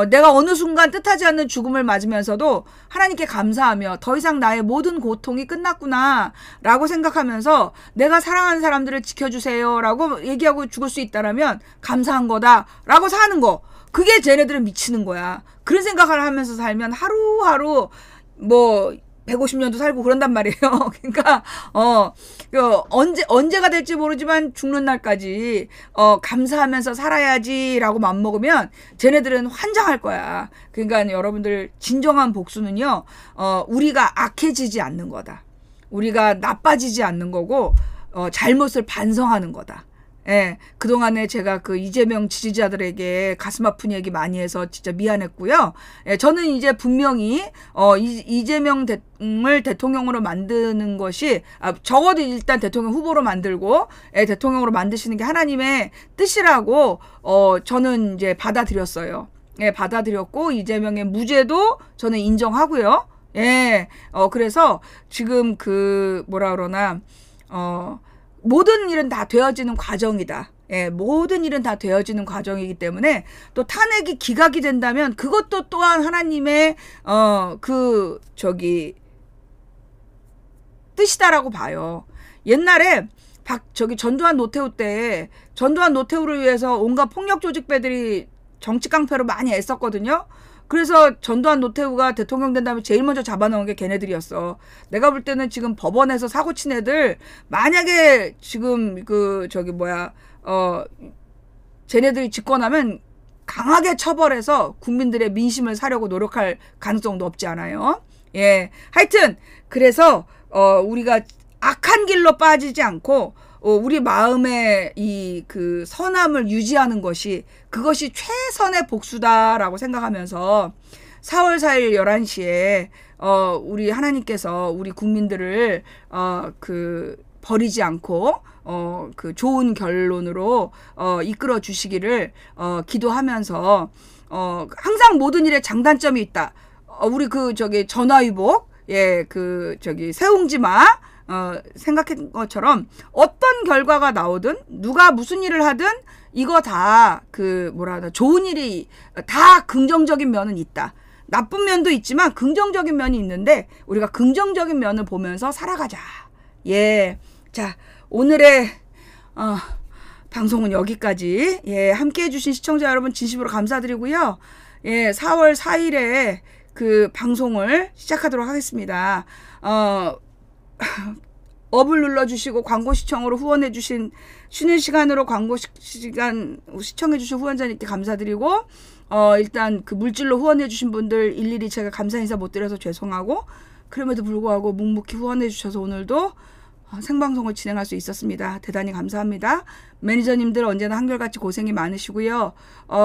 내가 어느 순간 뜻하지 않는 죽음을 맞으면서도 하나님께 감사하며 더 이상 나의 모든 고통이 끝났구나 라고 생각하면서 내가 사랑하는 사람들을 지켜주세요 라고 얘기하고 죽을 수 있다라면 감사한 거다 라고 사는 거. 그게 쟤네들은 미치는 거야. 그런 생각을 하면서 살면 하루하루 150년도 살고 그런단 말이에요. 그러니까 언제가 될지 모르지만 죽는 날까지 감사하면서 살아야지라고 맘먹으면 쟤네들은 환장할 거야. 그러니까 여러분들, 진정한 복수는요, 우리가 악해지지 않는 거다. 우리가 나빠지지 않는 거고, 잘못을 반성하는 거다. 예, 그동안에 제가 그 이재명 지지자들에게 가슴 아픈 얘기 많이 해서 진짜 미안했고요. 예, 저는 이제 분명히, 이재명을 대통령으로 만드는 것이, 적어도 일단 대통령 후보로 만들고, 대통령으로 만드시는 게 하나님의 뜻이라고, 저는 이제 받아들였어요. 예, 받아들였고, 이재명의 무죄도 저는 인정하고요. 예, 그래서 지금 모든 일은 다 되어지는 과정이다. 예, 모든 일은 다 되어지는 과정이기 때문에 또 탄핵이 기각이 된다면 그것도 또한 하나님의 뜻이다라고 봐요. 옛날에 전두환 노태우 때 전두환 노태우를 위해서 온갖 폭력 조직배들이 정치 깡패로 많이 애썼거든요. 그래서 전두환 노태우가 대통령 된 다음에 제일 먼저 잡아놓은 게 걔네들이었어. 내가 볼 때는 지금 법원에서 사고 친 애들, 만약에 지금 쟤네들이 집권하면 강하게 처벌해서 국민들의 민심을 사려고 노력할 가능성도 없지 않아요. 예. 하여튼, 그래서, 우리가 악한 길로 빠지지 않고, 우리 마음의 선함을 유지하는 그것이 최선의 복수다라고 생각하면서 4월 4일 11시에, 우리 하나님께서 우리 국민들을, 버리지 않고, 좋은 결론으로, 이끌어 주시기를, 기도하면서, 항상 모든 일에 장단점이 있다. 우리 전화위복, 예, 세웅지 마, 생각한 것처럼 어떤 결과가 나오든 누가 무슨 일을 하든 이거 다 좋은 일이 다 긍정적인 면은 있다. 나쁜 면도 있지만 긍정적인 면이 있는데 우리가 긍정적인 면을 보면서 살아가자. 예. 자, 오늘의 방송은 여기까지. 예, 함께 해주신 시청자 여러분 진심으로 감사드리고요. 예, 4월 4일에 그 방송을 시작하도록 하겠습니다. 업을 눌러주시고 광고 시청으로 후원해주신, 쉬는 시간으로 광고 시간 시청해주신 후원자님께 감사드리고, 일단 그 물질로 후원해주신 분들 일일이 제가 감사 인사 못 드려서 죄송하고, 그럼에도 불구하고 묵묵히 후원해주셔서 오늘도 생방송을 진행할 수 있었습니다. 대단히 감사합니다. 매니저님들 언제나 한결같이 고생이 많으시고요.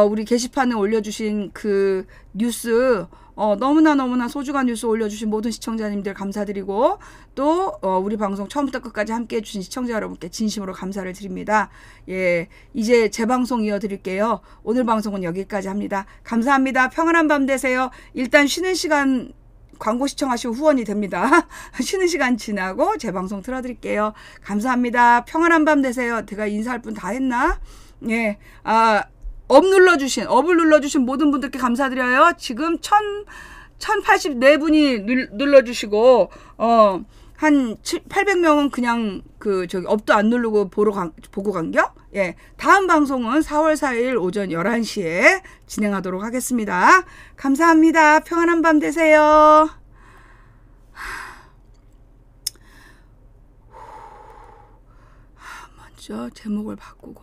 우리 게시판에 올려주신 그 뉴스, 너무나 소중한 뉴스 올려주신 모든 시청자님들 감사드리고, 또 우리 방송 처음부터 끝까지 함께 해주신 시청자 여러분께 진심으로 감사를 드립니다. 예, 이제 제 방송 이어드릴게요. 오늘 방송은 여기까지 합니다. 감사합니다. 평안한 밤 되세요. 일단 쉬는 시간 광고 시청하시고 후원이 됩니다. 쉬는 시간 지나고 제 방송 틀어드릴게요. 감사합니다. 평안한 밤 되세요. 제가 인사할 분 다 했나? 예, 업을 눌러주신 모든 분들께 감사드려요. 지금 1084분이 눌러주시고, 한 800명은 그냥 업도 안 누르고 보고 간겨? 예. 다음 방송은 4월 4일 오전 11시에 진행하도록 하겠습니다. 감사합니다. 평안한 밤 되세요. 먼저 제목을 바꾸고.